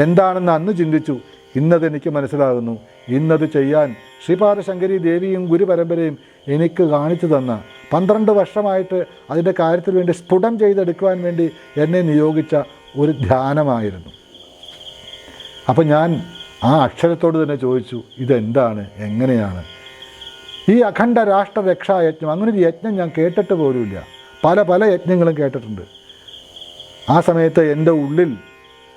എന്താണെന്ന് അന്ന് ചിന്തിച്ചു. ഇന്നതെനിക്ക് മനസ്സിലാകുന്നു. ഇന്നത് ചെയ്യാൻ ശ്രീപാദശങ്കരി ദേവിയും ഗുരുപരമ്പരയും എനിക്ക് കാണിച്ചു തന്ന 12 വർഷമായിട്ട് അതിൻ്റെ കാര്യത്തിന് വേണ്ടി സ്ഫുടം ചെയ്തെടുക്കുവാൻ വേണ്ടി എന്നെ നിയോഗിച്ച ഒരു ധ്യാനമായിരുന്നു. അപ്പം ഞാൻ ആ അക്ഷരത്തോട് തന്നെ ചോദിച്ചു, ഇതെന്താണ്, എങ്ങനെയാണ് ഈ അഖണ്ഡ രാഷ്ട്ര രക്ഷായജ്ഞം? അങ്ങനൊരു യജ്ഞം ഞാൻ കേട്ടിട്ട് പോലുമില്ല. പല യജ്ഞങ്ങളും കേട്ടിട്ടുണ്ട്. ആ സമയത്ത് എൻ്റെ ഉള്ളിൽ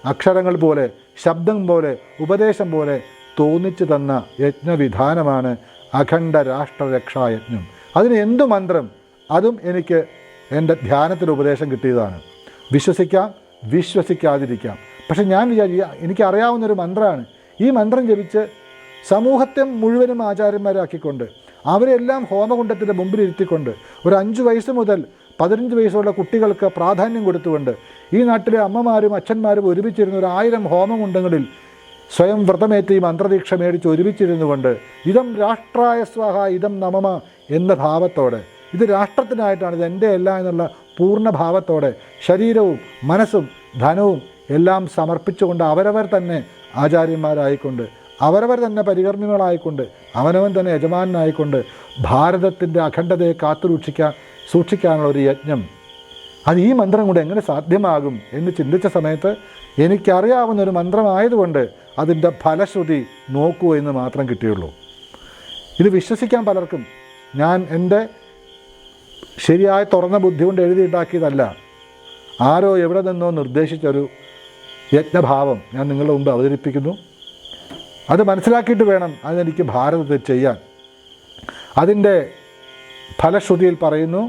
അക്ഷരങ്ങൾ പോലെ, ശബ്ദം പോലെ, ഉപദേശം പോലെ തോന്നിച്ചു തന്ന യജ്ഞവിധാനമാണ് അഖണ്ഡ രാഷ്ട്ര രക്ഷായജ്ഞം. അതിന് എന്തു മന്ത്രം, അതും എനിക്ക് എൻ്റെ ധ്യാനത്തിൽ ഉപദേശം കിട്ടിയതാണ്. വിശ്വസിക്കാം, വിശ്വസിക്കാതിരിക്കാം. പക്ഷെ ഞാൻ വിചാരിക്കുക എനിക്കറിയാവുന്നൊരു മന്ത്രമാണ്. ഈ മന്ത്രം ജപിച്ച് സമൂഹത്തെ മുഴുവനും ആചാര്യന്മാരാക്കിക്കൊണ്ട് അവരെല്ലാം ഹോമകുണ്ടത്തിൻ്റെ മുമ്പിലിരുത്തിക്കൊണ്ട് ഒരു 5 വയസ്സ് മുതൽ 15 വയസ്സുള്ള കുട്ടികൾക്ക് പ്രാധാന്യം കൊടുത്തുകൊണ്ട് ഈ നാട്ടിലെ അമ്മമാരും അച്ഛന്മാരും ഒരുമിച്ചിരുന്ന ഒരു 1000 ഹോമകുണ്ടങ്ങളിൽ സ്വയം വ്രതമേറ്റ് ഈ മന്ത്രദീക്ഷ മേടിച്ച് ഒരുമിച്ചിരുന്നു കൊണ്ട് ഇതം രാഷ്ട്രായ സ്വാഹ ഇതം നമമ എന്ന ഭാവത്തോടെ, ഇത് രാഷ്ട്രത്തിനായിട്ടാണ്, ഇത് എൻ്റെ അല്ല എന്നുള്ള പൂർണ്ണ ഭാവത്തോടെ ശരീരവും മനസ്സും ധനവും എല്ലാം സമർപ്പിച്ചുകൊണ്ട് അവരവർ തന്നെ ആചാര്യന്മാരായിക്കൊണ്ട് അവരവർ തന്നെ പരികർമ്മികളായിക്കൊണ്ട് അവനവൻ തന്നെ യജമാനായിക്കൊണ്ട് ഭാരതത്തിൻ്റെ അഖണ്ഡതയെ സൂക്ഷിക്കാനുള്ള ഒരു യജ്ഞം, അത് ഈ മന്ത്രം കൊണ്ട് എങ്ങനെ സാധ്യമാകും എന്ന് ചിന്തിച്ച സമയത്ത് എനിക്കറിയാവുന്നൊരു മന്ത്രമായതുകൊണ്ട് അതിൻ്റെ ഫലശ്രുതി നോക്കൂ എന്ന് മാത്രം കിട്ടിയുള്ളൂ. ഇത് വിശ്വസിക്കാൻ പലർക്കും ഞാൻ എൻ്റെ ശരിയായ തുറന്ന ബുദ്ധി കൊണ്ട് എഴുതിയിട്ടുണ്ടാക്കിയതല്ല. ആരോ എവിടെ നിന്നോ നിർദ്ദേശിച്ചൊരു യജ്ഞഭാവം ഞാൻ നിങ്ങളുടെ മുമ്പ് അവതരിപ്പിക്കുന്നു. അത് മനസ്സിലാക്കിയിട്ട് വേണം അതെനിക്ക് ഭാരതത്തിൽ ചെയ്യാൻ. അതിൻ്റെ ഫലശ്രുതിയിൽ പറയുന്നു,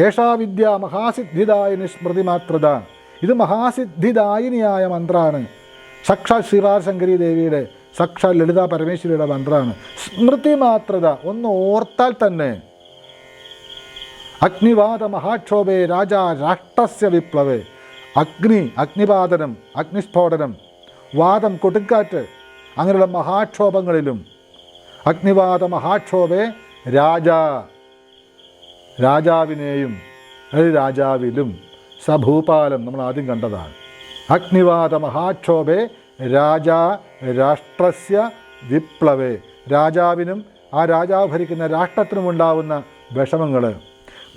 ഏഷാ വിദ്യ മഹാസിദ്ധിദായിനി സ്മൃതിമാത്രത. ഇത് മഹാസിദ്ധിദായിനിയായ മന്ത്രമാണ്. സാക്ഷാൽ ശ്രീപാദശങ്കരി ദേവിയുടെ, സാക്ഷാൽ ലളിതാ പരമേശ്വരിയുടെ മന്ത്രമാണ്. സ്മൃതിമാത്രത, ഒന്ന് ഓർത്താൽ തന്നെ അഗ്നിവാദ മഹാക്ഷോഭേ രാജാ രാഷ്ട്രസ്യ വിപ്ലവേ. അഗ്നിപാതനം, അഗ്നിസ്ഫോടനം, വാദം, കൊടുങ്കാറ്റ്, അങ്ങനെയുള്ള മഹാക്ഷോഭങ്ങളിലും അഗ്നിവാദ മഹാക്ഷോഭേ രാജാവിനെയും രാജാവിലും സഭൂപാലം നമ്മൾ ആദ്യം കണ്ടതാണ്. അഗ്നിവാദ മഹാക്ഷോഭേ രാഷ്ട്രസ്യ വിപ്ലവേ, രാജാവിനും ആ രാജാവ് ഭരിക്കുന്ന രാഷ്ട്രത്തിനുമുണ്ടാവുന്ന വിഷമങ്ങൾ.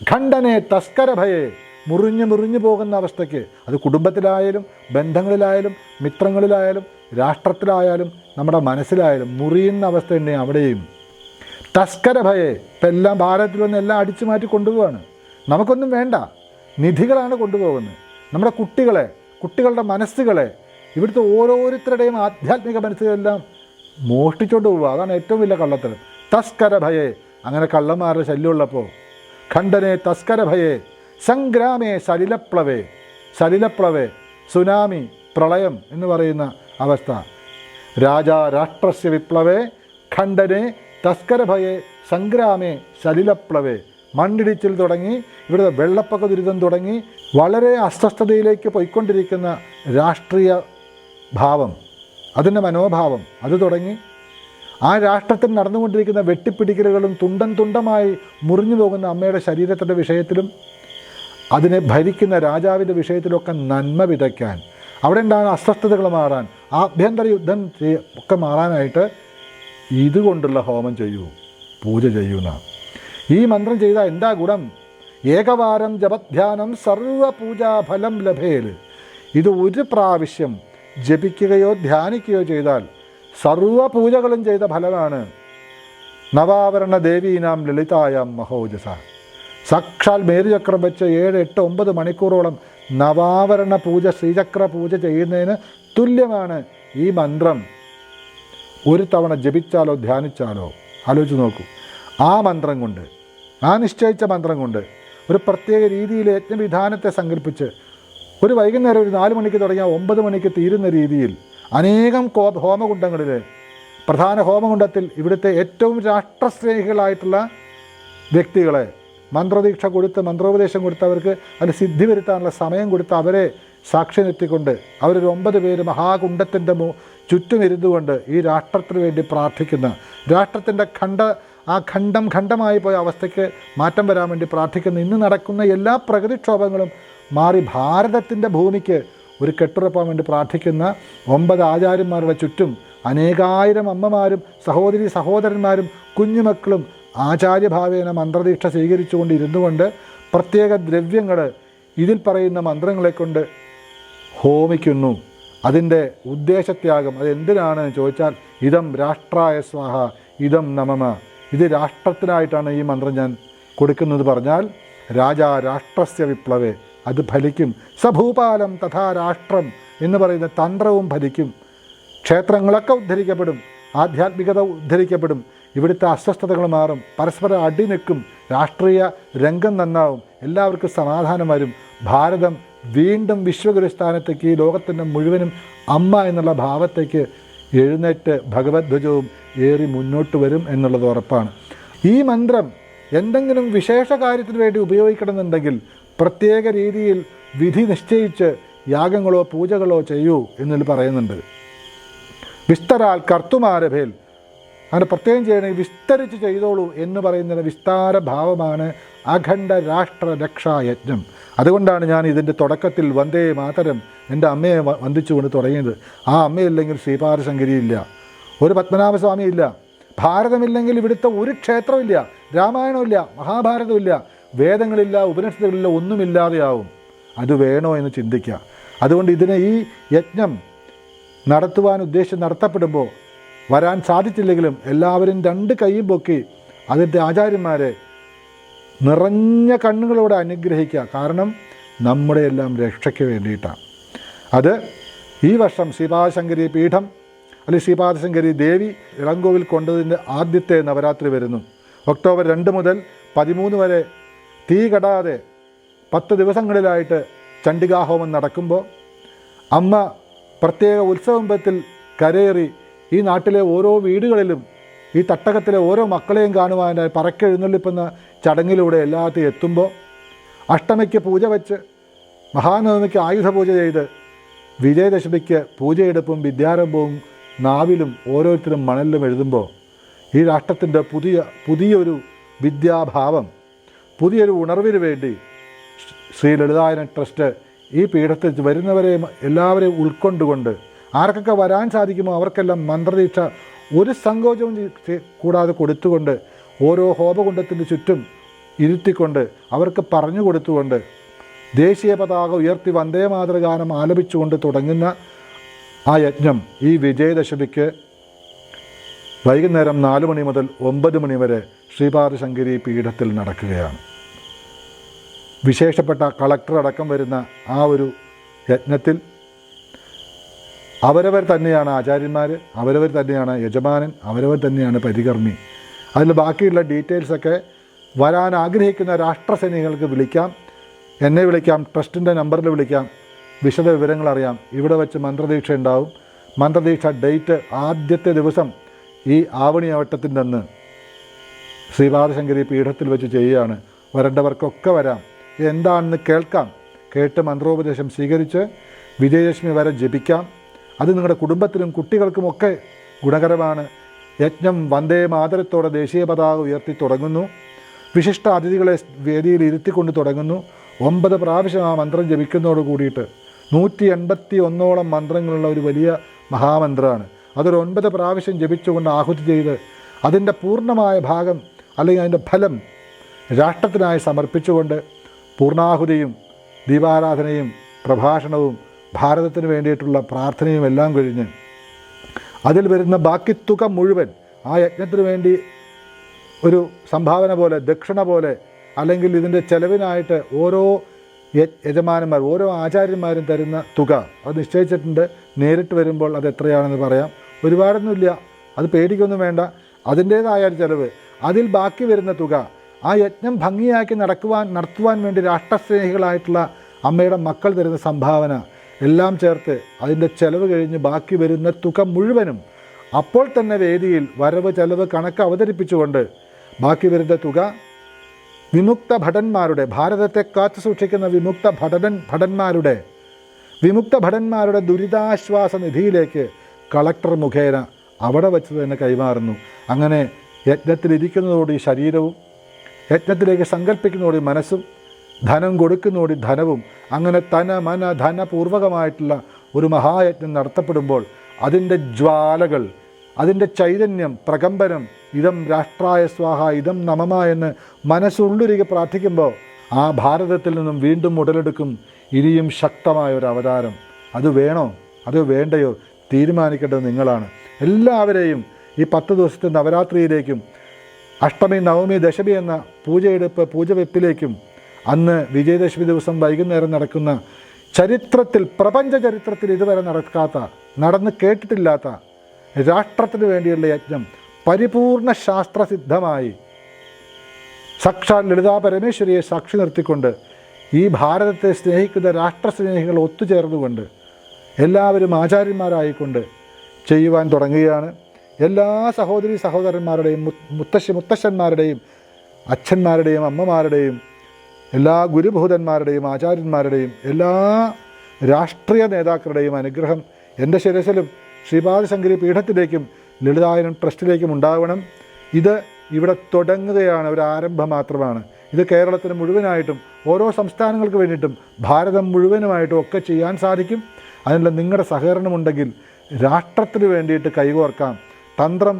ഖണ്ഡനെ തസ്കരഭയെ, മുറിഞ്ഞു പോകുന്ന അവസ്ഥയ്ക്ക്, അത് കുടുംബത്തിലായാലും ബന്ധങ്ങളിലായാലും മിത്രങ്ങളിലായാലും രാഷ്ട്രത്തിലായാലും നമ്മുടെ മനസ്സിലായാലും മുറിയുന്ന അവസ്ഥ തന്നെ അവിടെയും. തസ്കരഭയെ, ഇപ്പം എല്ലാം ഭാരതത്തിൽ വന്ന് എല്ലാം അടിച്ചു മാറ്റി കൊണ്ടുപോവാണ്. നമുക്കൊന്നും വേണ്ട, നിധികളാണ് കൊണ്ടുപോകുന്നത്. നമ്മുടെ കുട്ടികളുടെ മനസ്സുകളെ, ഇവിടുത്തെ ഓരോരുത്തരുടെയും ആധ്യാത്മിക മനസ്സുകളെല്ലാം മോഷ്ടിച്ചുകൊണ്ട് പോവുക. അതാണ് ഏറ്റവും വലിയ കള്ളത്തരം. തസ്കരഭയെ, അങ്ങനെ കള്ളന്മാരുടെ ശല്യമുള്ളപ്പോൾ. ഖണ്ഡനെ തസ്കരഭയെ സംഗ്രാമേ സലിലപ്ലവേ, സുനാമി, പ്രളയം എന്ന് പറയുന്ന അവസ്ഥ. രാഷ്ട്രസ്യ വിപ്ലവേ ഖണ്ഡനെ തസ്കരഭയെ സംഗ്രാമേ സലിലപ്ലവേ, മണ്ണിടിച്ചിൽ തുടങ്ങി, ഇവിടുത്തെ വെള്ളപ്പൊക്ക ദുരിതം തുടങ്ങി, വളരെ അസ്വസ്ഥതയിലേക്ക് പോയിക്കൊണ്ടിരിക്കുന്ന രാഷ്ട്രീയ ഭാവം, അതിൻ്റെ മനോഭാവം അത് തുടങ്ങി. ആ രാഷ്ട്രത്തിൽ നടന്നുകൊണ്ടിരിക്കുന്ന വെട്ടിപ്പിടിക്കലുകളും തുണ്ടമായി മുറിഞ്ഞു പോകുന്ന അമ്മയുടെ ശരീരത്തിൻ്റെ വിഷയത്തിലും അതിനെ ഭരിക്കുന്ന രാജാവിൻ്റെ വിഷയത്തിലൊക്കെ നന്മ വിതയ്ക്കാൻ, അവിടെ ഉണ്ടാകുന്ന അസ്വസ്ഥതകൾ മാറാൻ, ആഭ്യന്തര യുദ്ധം ഒക്കെ മാറാനായിട്ട് ഇതുകൊണ്ടുള്ള ഹോമം ചെയ്യൂ, പൂജ ചെയ്യുന്ന. ഈ മന്ത്രം ചെയ്താൽ എന്താ ഗുണം? ഏകവാരം ജപധ്യാനം സർവപൂജാഫലം ലഭേൽ. ഇത് ഒരു പ്രാവശ്യം ജപിക്കുകയോ ധ്യാനിക്കുകയോ ചെയ്താൽ സർവപൂജകളും ചെയ്ത ഫലമാണ്. നവാവരണ ദേവീനാം ലളിതായാം മഹോജസ. സാക്ഷാൽ മേരുചക്രം വെച്ച് 7, 8, 9 മണിക്കൂറോളം നവാവരണ പൂജ, ശ്രീചക്ര പൂജ ചെയ്യുന്നതിന് തുല്യമാണ് ഈ മന്ത്രം. ഒരു തവണ ജപിച്ചാലോ ധ്യാനിച്ചാലോ ആലോചിച്ച് നോക്കൂ. ആ മന്ത്രം കൊണ്ട്, ആ നിശ്ചയിച്ച മന്ത്രം കൊണ്ട് ഒരു പ്രത്യേക രീതിയിൽ യജ്ഞവിധാനത്തെ സങ്കല്പിച്ച് ഒരു വൈകുന്നേരം ഒരു 4 മണിക്ക് തുടങ്ങിയാൽ 9 മണിക്ക് തീരുന്ന രീതിയിൽ അനേകം ഹോമകുണ്ടങ്ങളിൽ, പ്രധാന ഹോമകുണ്ടത്തിൽ ഇവിടുത്തെ ഏറ്റവും രാഷ്ട്രസ്നേഹികളായിട്ടുള്ള വ്യക്തികളെ മന്ത്രദീക്ഷ കൊടുത്ത്, മന്ത്രോപദേശം കൊടുത്ത്, അവർക്ക് അതിന് സിദ്ധി വരുത്താനുള്ള സമയം കൊടുത്ത് അവരെ സാക്ഷി നിർത്തിക്കൊണ്ട് അവരൊരു 9 പേര് മഹാകുണ്ടത്തിൻ്റെ ചുറ്റും ഇരുന്നുകൊണ്ട് ഈ രാഷ്ട്രത്തിന് വേണ്ടി പ്രാർത്ഥിക്കുന്ന, രാഷ്ട്രത്തിൻ്റെ ഖണ്ഡമായി പോയ അവസ്ഥയ്ക്ക് മാറ്റം വരാൻ വേണ്ടി പ്രാർത്ഥിക്കുന്ന, ഇന്ന് നടക്കുന്ന എല്ലാ പ്രകൃതിക്ഷോഭങ്ങളും മാറി ഭാരതത്തിൻ്റെ ഭൂമിക്ക് ഒരു കെട്ടുറപ്പാൻ വേണ്ടി പ്രാർത്ഥിക്കുന്ന 9 ആചാര്യന്മാരുടെ ചുറ്റും അനേകായിരം അമ്മമാരും സഹോദരന്മാരും കുഞ്ഞുമക്കളും ആചാര്യഭാവേന മന്ത്രദീക്ഷ സ്വീകരിച്ചുകൊണ്ട് ഇരുന്നുകൊണ്ട് പ്രത്യേക ദ്രവ്യങ്ങൾ ഇതിൽ പറയുന്ന മന്ത്രങ്ങളെ കൊണ്ട് ഹോമിക്കുന്നു. അതിൻ്റെ ഉദ്ദേശത്യാഗം അതെന്തിനാണെന്ന് ചോദിച്ചാൽ, ഇതം രാഷ്ട്രായ സ്വാഹ ഇതം നമമ, ഇത് രാഷ്ട്രത്തിനായിട്ടാണ് ഈ മന്ത്രം ഞാൻ കൊടുക്കുന്നത് പറഞ്ഞാൽ രാഷ്ട്രസ്യ വിപ്ലവേ, അത് ഫലിക്കും. സഭൂപാലം തഥാ രാഷ്ട്രം എന്ന് പറയുന്ന തന്ത്രവും ഫലിക്കും. ക്ഷേത്രങ്ങളൊക്കെ ഉദ്ധരിക്കപ്പെടും, ആധ്യാത്മികത ഉദ്ധരിക്കപ്പെടും, ഇവിടുത്തെ അസ്വസ്ഥതകൾ മാറും, പരസ്പരം അടി നിൽക്കും, രാഷ്ട്രീയ രംഗം നന്നാവും, എല്ലാവർക്കും സമാധാനം വരും. ഭാരതം വീണ്ടും വിശ്വഗുരുസ്ഥാനത്തേക്ക്, ഈ ലോകത്തിൻ്റെ മുഴുവനും അമ്മ എന്നുള്ള ഭാവത്തേക്ക് എഴുന്നേറ്റ് ഭഗവദ്ധ്വജവും ഏറി മുന്നോട്ട് വരും എന്നുള്ളത് ഉറപ്പാണ്. ഈ മന്ത്രം എന്തെങ്കിലും വിശേഷ കാര്യത്തിന് വേണ്ടി ഉപയോഗിക്കണമെന്നുണ്ടെങ്കിൽ പ്രത്യേക രീതിയിൽ വിധി നിശ്ചയിച്ച് യാഗങ്ങളോ പൂജകളോ ചെയ്യൂ എന്നതിൽ പറയുന്നുണ്ട്. വിസ്തരാൽ കർത്തുമാരഭേൽ, അങ്ങനെ പ്രത്യേകം ചെയ്യണമെങ്കിൽ വിസ്തരിച്ച് ചെയ്തോളൂ എന്ന് പറയുന്നതിന് വിസ്താര ഭാവമാണ് അഖണ്ഡ രാഷ്ട്ര രക്ഷായജ്ഞം. അതുകൊണ്ടാണ് ഞാൻ ഇതിൻ്റെ തുടക്കത്തിൽ വന്ദേ മാതരം എൻ്റെ അമ്മയെ വന്ദിച്ചുകൊണ്ട് തുടങ്ങിയത്. ആ അമ്മയില്ലെങ്കിൽ ശ്രീപാദശങ്കരിയില്ല, ഒരു പത്മനാഭസ്വാമിയില്ല, ഭാരതമില്ലെങ്കിൽ ഇവിടുത്തെ ഒരു ക്ഷേത്രമില്ല, രാമായണമില്ല, മഹാഭാരതമില്ല, വേദങ്ങളില്ല, ഉപനിഷത്തുകളില്ല, ഒന്നുമില്ലാതെയാവും. അത് വേണോ എന്ന് ചിന്തിക്കുക. അതുകൊണ്ട് ഇതിനെ, ഈ യജ്ഞം നടത്തുവാൻ ഉദ്ദേശിച്ച് നടത്തപ്പെടുമ്പോൾ വരാൻ സാധിച്ചില്ലെങ്കിലും എല്ലാവരും 2 കൈയും പൊക്കി അതിൻ്റെ ആചാര്യന്മാരെ നിറഞ്ഞ കണ്ണുകളോടെ അനുഗ്രഹിക്കുക. കാരണം നമ്മുടെ എല്ലാം രക്ഷയ്ക്ക് വേണ്ടിയിട്ടാണ്. അത് ഈ വർഷം ശ്രീപാദശങ്കരി പീഠം അല്ലെങ്കിൽ ശ്രീപാദശങ്കരി ദേവി ഇളങ്കോവിൽ കൊണ്ടതിൻ്റെ ആദ്യത്തെ നവരാത്രി വരുന്നു. ഒക്ടോബർ 2 മുതൽ 13 വരെ തീ കെടാതെ 10 ദിവസങ്ങളിലായിട്ട് ചണ്ഡികാഹോമം നടക്കുമ്പോൾ അമ്മ പ്രത്യേക ഉത്സവത്തിൽ കരയേറി ഈ നാട്ടിലെ ഓരോ വീടുകളിലും ഈ തട്ടകത്തിലെ ഓരോ മക്കളെയും കാണുവാനായി പറക്കെഴുന്നള്ളിപ്പുന്ന ചടങ്ങിലൂടെ എല്ലാത്തും എത്തുമ്പോൾ അഷ്ടമിക്ക് പൂജ വെച്ച് മഹാനവമിക്ക് ആയുധ പൂജ ചെയ്ത് വിജയദശമിക്ക് പൂജയെടുപ്പും വിദ്യാരംഭവും നാവിലും ഓരോരുത്തരും മണലിലും എഴുതുമ്പോൾ ഈ രാഷ്ട്രത്തിൻ്റെ പുതിയൊരു വിദ്യാഭാവം, പുതിയൊരു ഉണർവിന് വേണ്ടി ശ്രീ ലളിതായന ട്രസ്റ്റ് ഈ പീഠത്തിൽ വരുന്നവരെയും എല്ലാവരെയും ഉൾക്കൊണ്ടുകൊണ്ട് ആർക്കൊക്കെ വരാൻ സാധിക്കുമോ അവർക്കെല്ലാം മന്ത്രദീക്ഷ ഒരു സങ്കോചവും കൂടാതെ കൊടുത്തുകൊണ്ട് ഓരോ ഹോമകുണ്ഡത്തിൻ്റെ ചുറ്റും ഇരുത്തിക്കൊണ്ട് അവർക്ക് പറഞ്ഞു കൊടുത്തുകൊണ്ട് ദേശീയ പതാക ഉയർത്തി വന്ദേ മാതൃഗാനം ആലപിച്ചുകൊണ്ട് തുടങ്ങുന്ന ആ യജ്ഞം ഈ വിജയദശമിക്ക് വൈകുന്നേരം 4 മണി മുതൽ 9 മണി വരെ ശ്രീപാദശങ്കരി പീഠത്തിൽ നടക്കുകയാണ്. വിശേഷപ്പെട്ട കളക്ടർ അടക്കം വരുന്ന ആ ഒരു യജ്ഞത്തിൽ അവരവർ തന്നെയാണ് ആചാര്യന്മാർ, അവരവർ തന്നെയാണ് യജമാനൻ, അവരവർ തന്നെയാണ് പരികർമ്മി. അതിൽ ബാക്കിയുള്ള ഡീറ്റെയിൽസൊക്കെ വരാൻ ആഗ്രഹിക്കുന്ന രാഷ്ട്രസൈനികൾക്ക് വിളിക്കാം, എന്നെ വിളിക്കാം, ട്രസ്റ്റിൻ്റെ നമ്പറിൽ വിളിക്കാം, വിശദ വിവരങ്ങൾ അറിയാം. ഇവിടെ വെച്ച് മന്ത്രദീക്ഷ ഉണ്ടാവും. മന്ത്രദീക്ഷ ഡേറ്റ് ആദ്യത്തെ ദിവസം ഈ ആവണിയാവട്ടത്തിൻ്റെ അന്ന് ശ്രീപാദശങ്കരി പീഠത്തിൽ വെച്ച് ചെയ്യുകയാണ്. വരേണ്ടവർക്കൊക്കെ വരാം, എന്താണെന്ന് കേൾക്കാം, കേട്ട് മന്ത്രോപദേശം സ്വീകരിച്ച് വിജയദശമി വരെ ജപിക്കാം. അത് നിങ്ങളുടെ കുടുംബത്തിനും കുട്ടികൾക്കുമൊക്കെ ഗുണകരമാണ്. യജ്ഞം വന്ദേ മാതരത്തോടെ ദേശീയ പതാക ഉയർത്തി തുടങ്ങുന്നു. വിശിഷ്ട അതിഥികളെ വേദിയിൽ ഇരുത്തിക്കൊണ്ട് തുടങ്ങുന്നു. 9 പ്രാവശ്യം ആ മന്ത്രം ജപിക്കുന്നതോട് കൂടിയിട്ട് 181ഓളം മന്ത്രങ്ങളുള്ള ഒരു വലിയ മഹാമന്ത്രമാണ്. അതൊരു 9 പ്രാവശ്യം ജപിച്ചുകൊണ്ട് ആഹുതി ചെയ്ത് അതിൻ്റെ പൂർണ്ണമായ ഭാഗം അല്ലെങ്കിൽ അതിൻ്റെ ഫലം രാഷ്ട്രത്തിനായി സമർപ്പിച്ചുകൊണ്ട് പൂർണ്ണാഹുതിയും ദീപാരാധനയും പ്രഭാഷണവും ഭാരതത്തിന് വേണ്ടിയിട്ടുള്ള പ്രാർത്ഥനയും എല്ലാം കഴിഞ്ഞ് അതിൽ വരുന്ന ബാക്കി തുക മുഴുവൻ ആ യജ്ഞത്തിന് വേണ്ടി ഒരു സംഭാവന പോലെ, ദക്ഷിണ പോലെ, അല്ലെങ്കിൽ ഇതിൻ്റെ ചെലവിനായിട്ട് ഓരോ യജമാനന്മാർ, ഓരോ ആചാര്യന്മാരും തരുന്ന തുക അത് നിശ്ചയിച്ചിട്ടുണ്ട്. നേരിട്ട് വരുമ്പോൾ അത് എത്രയാണെന്ന് പറയാം. ഒരുപാടൊന്നുമില്ല, അത് പേടിക്കൊന്നും വേണ്ട. അതിൻ്റേതായ ഒരു ചെലവ്, അതിൽ ബാക്കി വരുന്ന തുക ആ യജ്ഞം ഭംഗിയാക്കി നടത്തുവാൻ വേണ്ടി രാഷ്ട്രസ്നേഹികളായിട്ടുള്ള അമ്മയുടെ മക്കൾ തരുന്ന സംഭാവന എല്ലാം ചേർത്ത് അതിൻ്റെ ചെലവ് കഴിഞ്ഞ് ബാക്കി വരുന്ന തുക മുഴുവനും അപ്പോൾ തന്നെ വേദിയിൽ വരവ് ചെലവ് കണക്ക് അവതരിപ്പിച്ചുകൊണ്ട് ബാക്കി വരുന്ന തുക വിമുക്ത ഭടന്മാരുടെ, ഭാരതത്തെ കാത്തു സൂക്ഷിക്കുന്ന വിമുക്ത ഭടന്മാരുടെ ദുരിതാശ്വാസ നിധിയിലേക്ക് കളക്ടർ മുഖേന അവിടെ വെച്ച് തന്നെ കൈമാറുന്നു. അങ്ങനെ യജ്ഞത്തിലിരിക്കുന്നതോടെ ശരീരവും, യജ്ഞത്തിലേക്ക് സങ്കല്പിക്കുന്നതോടെ മനസ്സും, ധനം കൊടുക്കുന്നതോടെ ധനവും, അങ്ങനെ മന ധനപൂർവകമായിട്ടുള്ള ഒരു മഹായജ്ഞം നടത്തപ്പെടുമ്പോൾ അതിൻ്റെ ജ്വാലകൾ, അതിൻ്റെ ചൈതന്യം, പ്രകമ്പനം, ഇതം രാഷ്ട്രായ സ്വാഹ, ഇതം നമമ എന്ന് മനസ്സുള്ളുരുകി പ്രാർത്ഥിക്കുമ്പോൾ ആ ഭാരതത്തിൽ നിന്നും വീണ്ടും ഉടലെടുക്കും ഇനിയും ശക്തമായ ഒരു അവതാരം. അത് വേണോ അതോ വേണ്ടയോ തീരുമാനിക്കേണ്ടത് നിങ്ങളാണ്. എല്ലാവരെയും ഈ 10 ദിവസത്തെ നവരാത്രിയിലേക്കും അഷ്ടമി, നവമി, ദശമി എന്ന പൂജവെപ്പിലേക്കും അന്ന് വിജയദശമി ദിവസം വൈകുന്നേരം നടക്കുന്ന ചരിത്രത്തിൽ, പ്രപഞ്ച ചരിത്രത്തിൽ ഇതുവരെ നടന്ന് കേട്ടിട്ടില്ലാത്ത രാഷ്ട്രത്തിന് വേണ്ടിയുള്ള യജ്ഞം പരിപൂർണ ശാസ്ത്രസിദ്ധമായി സാക്ഷാൽ ലളിതാ പരമേശ്വരിയെ സാക്ഷി നിർത്തിക്കൊണ്ട് ഈ ഭാരതത്തെ സ്നേഹിക്കുന്ന രാഷ്ട്രസ്നേഹികൾ ഒത്തുചേർന്നുകൊണ്ട് എല്ലാവരും ആചാര്യന്മാരായിക്കൊണ്ട് ചെയ്യുവാൻ തുടങ്ങുകയാണ്. എല്ലാ സഹോദരി സഹോദരന്മാരുടെയും മുത്തശ്ശന്മാരുടെയും അച്ഛന്മാരുടെയും അമ്മമാരുടെയും എല്ലാ ഗുരുഭൂതന്മാരുടെയും ആചാര്യന്മാരുടെയും എല്ലാ രാഷ്ട്രീയ നേതാക്കളുടെയും അനുഗ്രഹം എൻ്റെ ശിരസിലും ശ്രീപാദശങ്കരി പീഠത്തിലേക്കും ലളിതായനം ട്രസ്റ്റിലേക്കും ഉണ്ടാവണം. ഇത് ഇവിടെ തുടങ്ങുകയാണ്, ഒരു ആരംഭം മാത്രമാണ്. ഇത് കേരളത്തിന് മുഴുവനായിട്ടും, ഓരോ സംസ്ഥാനങ്ങൾക്ക് വേണ്ടിയിട്ടും, ഭാരതം മുഴുവനുമായിട്ടും ഒക്കെ ചെയ്യാൻ സാധിക്കും. അതിനുള്ള നിങ്ങളുടെ സഹകരണമുണ്ടെങ്കിൽ രാഷ്ട്രത്തിന് വേണ്ടിയിട്ട് കൈകോർക്കാം. തന്ത്രം,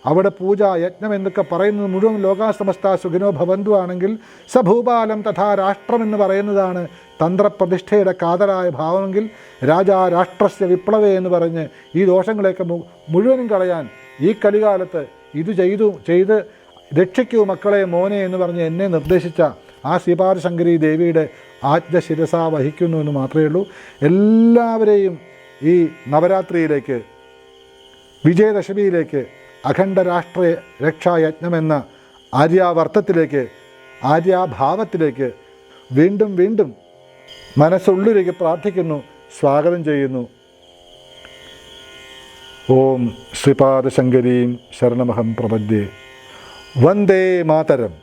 അവിടെ പൂജ, യജ്ഞം എന്നൊക്കെ പറയുന്നത് മുഴുവൻ ലോകാസമസ്ത സുഖിനോ ഭവന്തു ആണെങ്കിൽ സഭൂപാലം തഥാ രാഷ്ട്രം എന്ന് പറയുന്നതാണ് തന്ത്രപ്രതിഷ്ഠയുടെ കാതലായ ഭാവമെങ്കിൽ രാജാ രാഷ്ട്രസ്യ വിപ്ലവേ എന്ന് പറഞ്ഞ് ഈ ദോഷങ്ങളെയൊക്കെ മുഴുവനും കളയാൻ ഈ കലികാലത്ത് ഇത് ചെയ്ത് രക്ഷിക്കൂ മക്കളെ, മോനെ എന്ന് പറഞ്ഞ് എന്നെ നിർദ്ദേശിച്ച ആ ശ്രീപാദശങ്കരി ദേവിയുടെ ആജ്ഞ ശിരസ വഹിക്കുന്നു എന്ന് മാത്രമേ ഉള്ളൂ. എല്ലാവരെയും ഈ നവരാത്രിയിലേക്ക്, വിജയദശമിയിലേക്ക്, അഖണ്ഡ രാഷ്ട്രീയ രക്ഷായജ്ഞമെന്ന ആര്യാവർത്തത്തിലേക്ക്, ആര്യാഭാവത്തിലേക്ക് വീണ്ടും വീണ്ടും മനസ്സുള്ളിലേക്ക് പ്രാർത്ഥിക്കുന്നു, സ്വാഗതം ചെയ്യുന്നു. ഓം ശ്രീപാദശങ്കരീം ശരണമഹം പ്രപദ്യേ. വന്ദേ മാതരം.